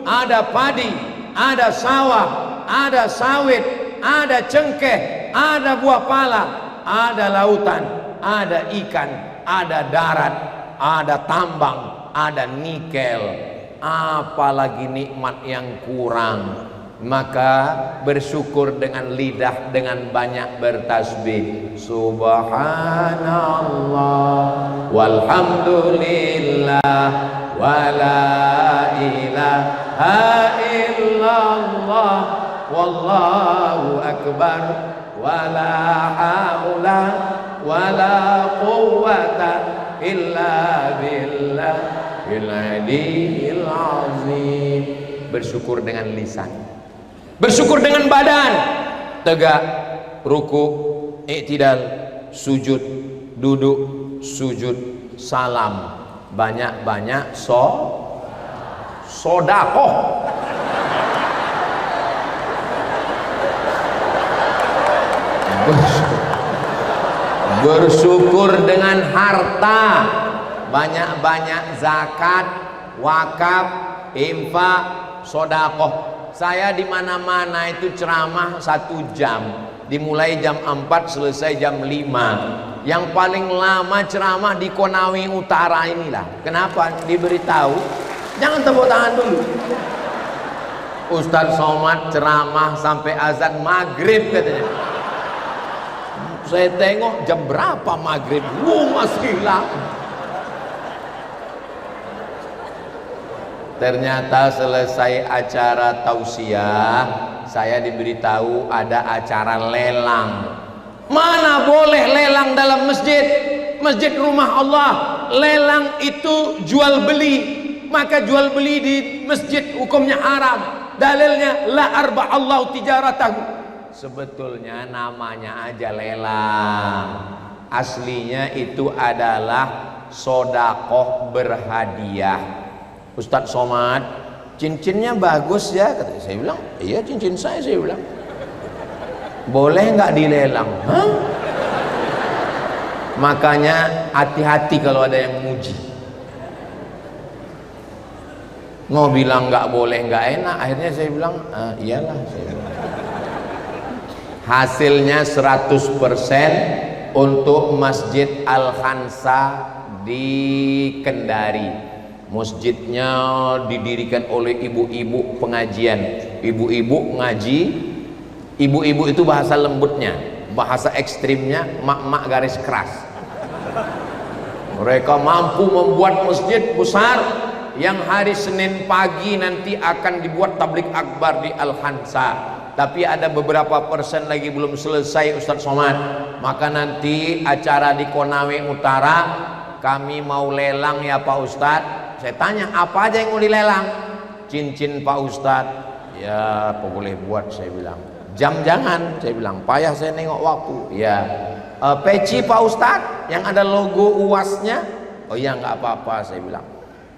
ada padi, ada sawah, ada sawit, ada cengkeh, ada buah pala, ada lautan, ada ikan, ada darat, ada tambang, ada nikel. Apalagi nikmat yang kurang? Maka bersyukur dengan lidah, dengan banyak bertasbih. Subhanallah walhamdulillah wala ilaha illallah wallahu akbar wala haula wala quwwata illa billahil aliyil azim. Bersyukur dengan lisan, bersyukur dengan badan, tegak, ruku, i'tidal, sujud, duduk, sujud, salam, banyak-banyak sodakoh. Bersyukur dengan harta, banyak-banyak zakat, wakaf, infak, sodakoh. Saya di mana-mana itu ceramah 1 jam, dimulai jam 4 selesai jam 5. Yang paling lama ceramah di Konawe Utara inilah. Kenapa? Diberitahu, jangan tepuk tangan dulu. Ustadz Somad ceramah sampai azan maghrib katanya. Saya tengok jam berapa maghrib, masih lama. Ternyata selesai acara tausiah, saya diberitahu ada acara lelang. Mana boleh lelang dalam masjid? Masjid rumah Allah. Lelang itu jual beli. Maka jual beli di masjid hukumnya haram. Dalilnya la arba Allah tijaratahu. Sebetulnya namanya aja lelang. Aslinya itu adalah sodakoh berhadiah. Ustadz Somad, cincinnya bagus ya, kata saya. Bilang, iya cincin saya bilang. Boleh nggak dilelang? Hah? Makanya hati-hati kalau ada yang muji. Mau bilang nggak boleh, nggak enak. Akhirnya saya bilang, iyalah. Saya bilang. Hasilnya 100% untuk Masjid Al-Khansa di Kendari. Masjidnya didirikan oleh ibu-ibu pengajian. Ibu-ibu ngaji. Ibu-ibu itu bahasa lembutnya, bahasa ekstrimnya mak-mak garis keras. Mereka mampu membuat masjid besar yang hari Senin pagi nanti akan dibuat tablik akbar di Al-Khansa. Tapi ada beberapa persen lagi belum selesai, Ustadz Somad. Maka nanti acara di Konawe Utara kami mau lelang ya Pak Ustadz. Saya tanya, apa aja yang mau dilelang? Cincin Pak Ustadz. Ya, apa boleh buat, saya bilang. Jam jangan, saya bilang. Payah saya nengok waktu. Ya. Peci Pak Ustadz yang ada logo UAS-nya. Oh iya, nggak apa-apa, saya bilang.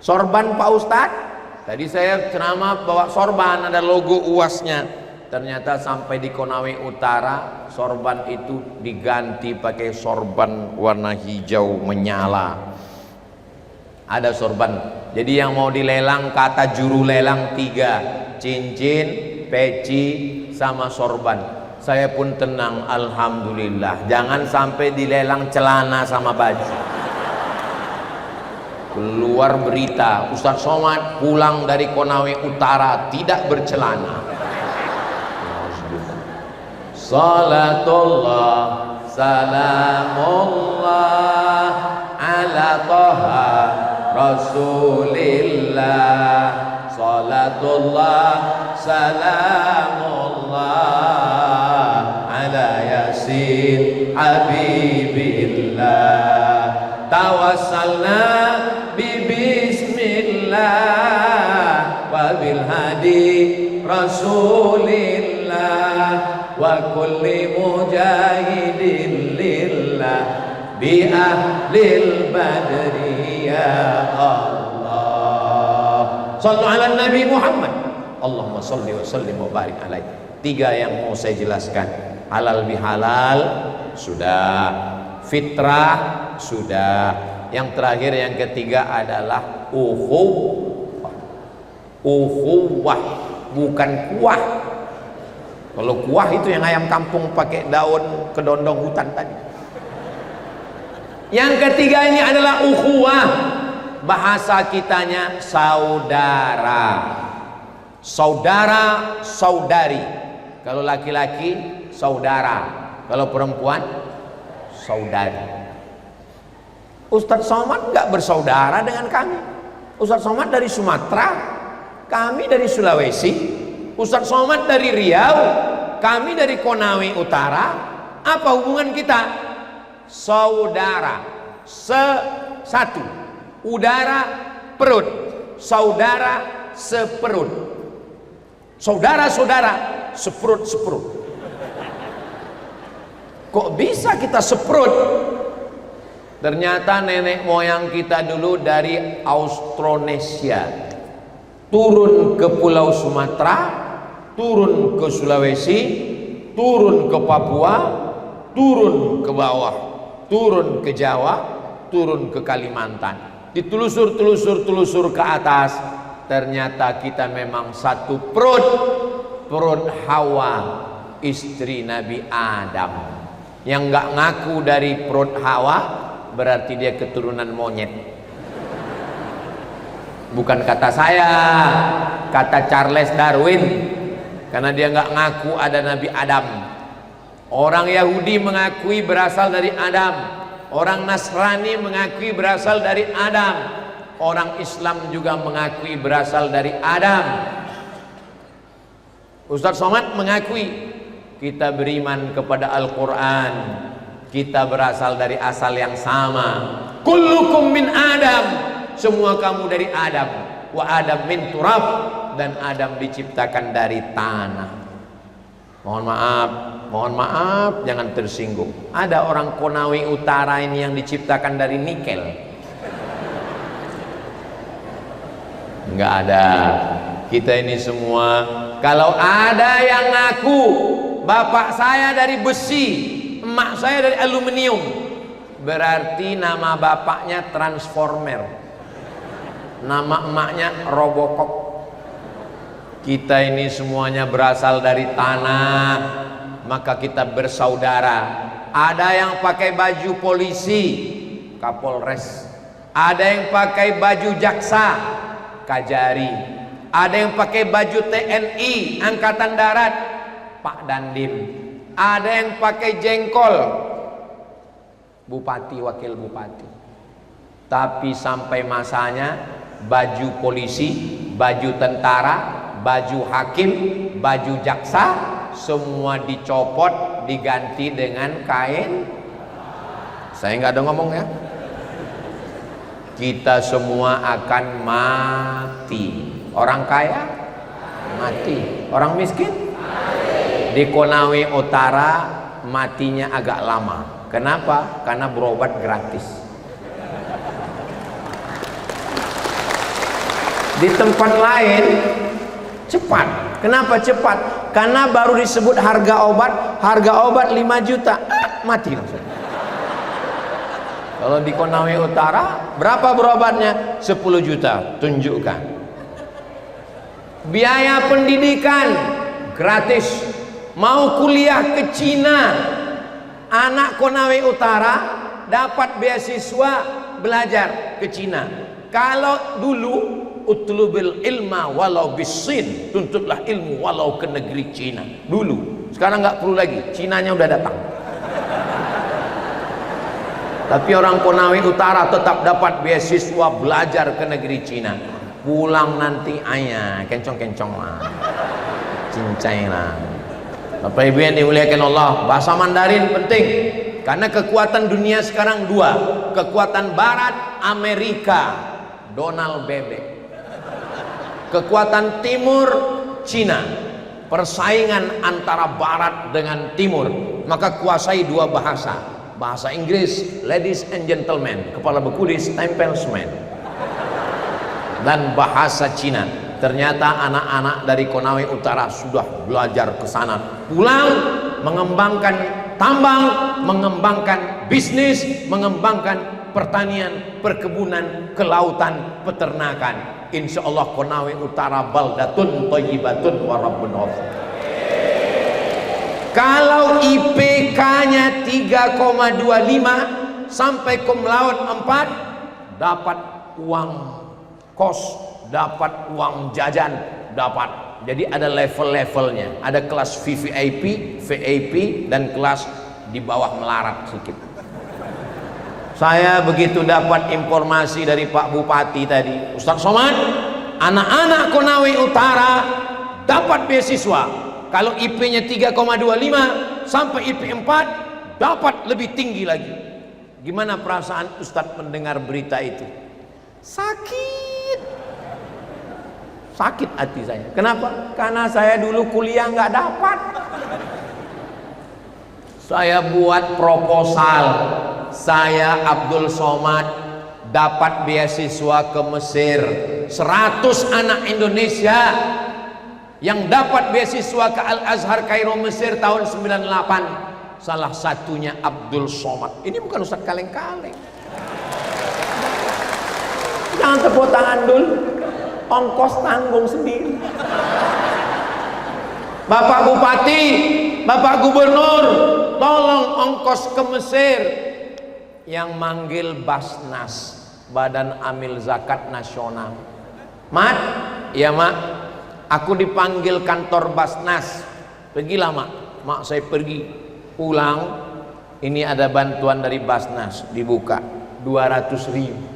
Sorban Pak Ustadz. Tadi saya ceramah bawa sorban ada logo UAS-nya. Ternyata sampai di Konawe Utara, sorban itu diganti pakai sorban warna hijau menyala. Ada sorban. Jadi yang mau dilelang, kata juru lelang 3, cincin, peci, sama sorban. Saya pun tenang, alhamdulillah. Jangan sampai dilelang celana sama baju. Keluar berita, Ustadz Somad pulang dari Konawe Utara tidak bercelana. Salatullah salamullah ala toha Rasulillah. Salatullah salamullah ala yasin habibillah. Tawassalna bi bismillah wa bil hadi Rasulillah wa kulli mujahidin lillah bi ahlil badri ya Allah. Sallu ala Nabi Muhammad. Allahumma salli wa sallim wa barik alaihi. 3 yang mau saya jelaskan. Halal bihalal sudah, fitrah sudah. Yang terakhir, yang ketiga adalah ukhuwah, bukan kuah. Kalau kuah itu yang ayam kampung pakai daun kedondong hutan tadi. Yang ketiga ini adalah ukhuwah. Bahasa kitanya saudara. Saudara, saudari. Kalau laki-laki saudara, kalau perempuan saudari. Ustadz Somad nggak bersaudara dengan kami. Ustadz Somad dari Sumatera, kami dari Sulawesi. Ustadz Somad dari Riau, kami dari Konawe Utara. Apa hubungan kita? Saudara, satu. Udara, perut. Saudara, seperut. Saudara-saudara, seperut-seperut. Kok bisa kita seperut? Ternyata nenek moyang kita dulu dari Austronesia, turun ke Pulau Sumatera, turun ke Sulawesi, turun ke Papua, turun ke bawah, turun ke Jawa, turun ke Kalimantan. Ditelusur-telusur ke atas, ternyata kita memang satu perut, perut Hawa, istri Nabi Adam. Yang nggak ngaku dari perut Hawa berarti dia keturunan monyet. Bukan kata saya, kata Charles Darwin. Karena dia nggak ngaku ada Nabi Adam. Orang Yahudi mengakui berasal dari Adam, orang Nasrani mengakui berasal dari Adam, orang Islam juga mengakui berasal dari Adam. Ustaz Somad mengakui kita beriman kepada Al-Quran, kita berasal dari asal yang sama. Kullukum min Adam, semua kamu dari Adam. Wa Adam min turab, dan Adam diciptakan dari tanah. Mohon maaf, jangan tersinggung. Ada orang Konawe Utara ini yang diciptakan dari nikel? Enggak ada. Kita ini semua, kalau ada yang ngaku bapak saya dari besi, emak saya dari aluminium, berarti nama bapaknya Transformer, nama emaknya Robocop. Kita ini semuanya berasal dari tanah, maka kita bersaudara. Ada yang pakai baju polisi, Kapolres. Ada yang pakai baju jaksa, Kajari. Ada yang pakai baju TNI, Angkatan Darat, Pak Dandim. Ada yang pakai jengkol, Bupati, Wakil Bupati. Tapi sampai masanya baju polisi, baju tentara, baju hakim, baju jaksa, semua dicopot, diganti dengan kain. Saya nggak ada ngomong ya. Kita semua akan mati. Orang kaya mati, orang miskin mati. Di Konawe Utara matinya agak lama. Kenapa? Karena berobat gratis. Di tempat lain cepat. Kenapa cepat? Karena baru disebut harga obat 5 juta, mati langsung. Kalau di Konawe Utara berapa berobatnya? 10 juta, tunjukkan. Biaya pendidikan gratis. Mau kuliah ke Cina, anak Konawe Utara dapat beasiswa belajar ke Cina. Kalau dulu utlubil ilma walau bisin, tuntutlah ilmu walau ke negeri Cina. Dulu, sekarang nggak perlu lagi, Cinanya udah datang. Tapi orang Konawe Utara tetap dapat beasiswa belajar ke negeri Cina. Pulang nanti ayah kencong-kencong lah, cincai lah. Bapak Ibu yang dimuliakan Allah, bahasa Mandarin penting karena kekuatan dunia sekarang dua, kekuatan Barat Amerika, Donald Bebek, kekuatan Timur Cina, persaingan antara Barat dengan Timur, maka kuasai dua bahasa, bahasa Inggris ladies and gentlemen, kepala bekudis tempelsman, dan bahasa Cina. Ternyata anak-anak dari Konawe Utara sudah belajar ke sana, pulang mengembangkan tambang, mengembangkan bisnis, mengembangkan pertanian, perkebunan, kelautan, peternakan. Insya Allah Konawe Utara baldatun thayyibatun wa rabbun ghafur. Kalau IPK-nya 3,25 sampai cum laude 4, dapat uang kos, dapat uang jajan, dapat. Jadi ada level-levelnya, ada kelas VVIP, VIP, dan kelas di bawah melarat sedikit. Saya begitu dapat informasi dari Pak Bupati tadi, Ustaz Somad, anak-anak Konawe Utara dapat beasiswa. Kalau IP-nya 3,25 sampai IP 4 dapat lebih tinggi lagi. Gimana perasaan Ustadz mendengar berita itu? Sakit hati saya. Kenapa? Karena saya dulu kuliah nggak dapat. Saya buat proposal, saya Abdul Somad dapat beasiswa ke Mesir. 100 anak Indonesia yang dapat beasiswa ke Al-Azhar Kairo Mesir tahun 98. Salah satunya Abdul Somad. Ini bukan Ustadz kaleng-kaleng. Jangan tepuk tangan dulu, ongkos tanggung sendiri. Bapak Bupati, Bapak Gubernur, tolong ongkos ke Mesir. Yang manggil Basnas, Badan Amil Zakat Nasional. Mat, ya mak, aku dipanggil kantor Basnas. Pergilah mak, mak saya pergi. pulang, ini ada bantuan dari Basnas, dibuka 200.000.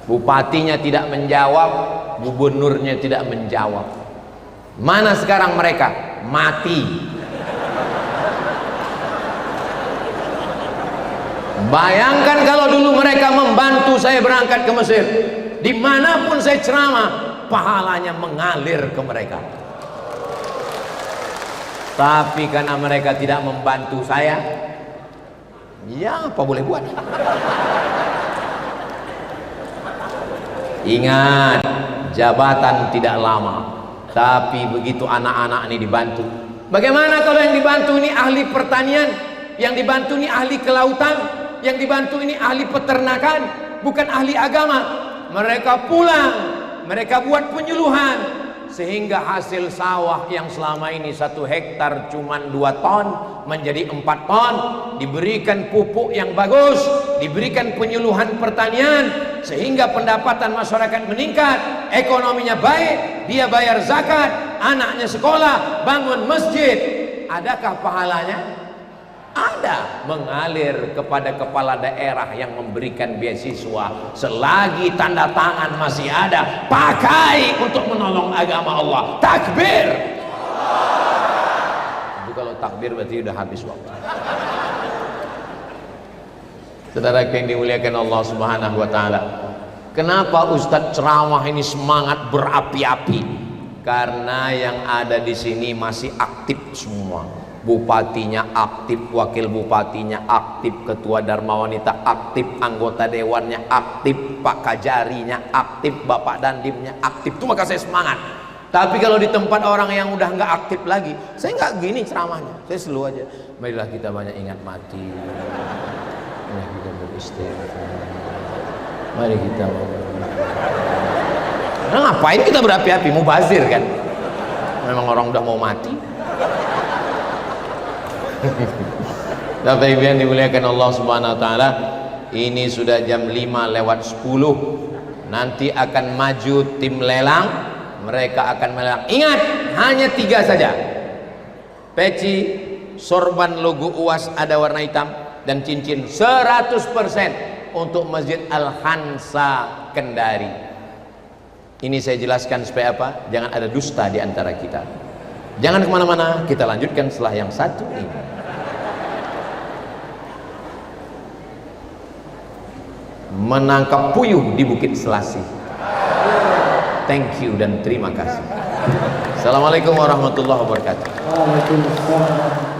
Bupatinya tidak menjawab, gubernurnya tidak menjawab. Mana sekarang mereka? Mati. Bayangkan kalau dulu mereka membantu saya berangkat ke Mesir, dimanapun saya ceramah, pahalanya mengalir ke mereka. Tapi karena mereka tidak membantu saya, ya apa boleh buat. Ingat, jabatan tidak lama, tapi begitu anak-anak ini dibantu. Bagaimana kalau yang dibantu ini ahli pertanian, yang dibantu ini ahli kelautan, yang dibantu ini ahli peternakan, bukan ahli agama? Mereka pulang, mereka buat penyuluhan, sehingga hasil sawah yang selama ini 1 hektar cuman 2 ton menjadi 4 ton, diberikan pupuk yang bagus, diberikan penyuluhan pertanian, sehingga pendapatan masyarakat meningkat, ekonominya baik, dia bayar zakat, anaknya sekolah, bangun masjid. Adakah pahalanya? Ada, mengalir kepada kepala daerah yang memberikan beasiswa. Selagi tanda tangan masih ada, pakai untuk menolong agama Allah. Takbir. Tapi kalau takbir berarti udah habis waktu. Saudara yang dimuliakan Allah Subhanahu wa taala, kenapa Ustadz ceramah ini semangat berapi-api? Karena yang ada di sini masih aktif semua. Bupatinya aktif, wakil bupatinya aktif, ketua Dharma Wanita aktif, anggota dewannya aktif, Pak Kajarinya aktif, Bapak Dandimnya aktif. Itu maka saya semangat. Tapi kalau di tempat orang yang udah nggak aktif lagi, saya nggak gini ceramahnya. Saya slow aja. Marilah kita banyak ingat mati. Mari kita beristighfar. Mari kita. Nah, ngapain kita berapi-api? Mubazir kan? Memang orang udah mau mati. Bapak Ibu yang dimuliakan Allah Subhanahu wa taala, ini sudah jam 5:10. Nanti akan maju tim lelang, mereka akan melelang. Ingat, hanya 3 saja. Peci, sorban logo UAS ada warna hitam, dan cincin 100% untuk Masjid Al-Khansa Kendari. Ini saya jelaskan supaya apa? Jangan ada dusta di antara kita. Jangan kemana-mana, kita lanjutkan setelah yang satu ini. Menangkap puyuh di Bukit Selasih. Thank you dan terima kasih. Assalamualaikum warahmatullahi wabarakatuh. Waalaikumsalam.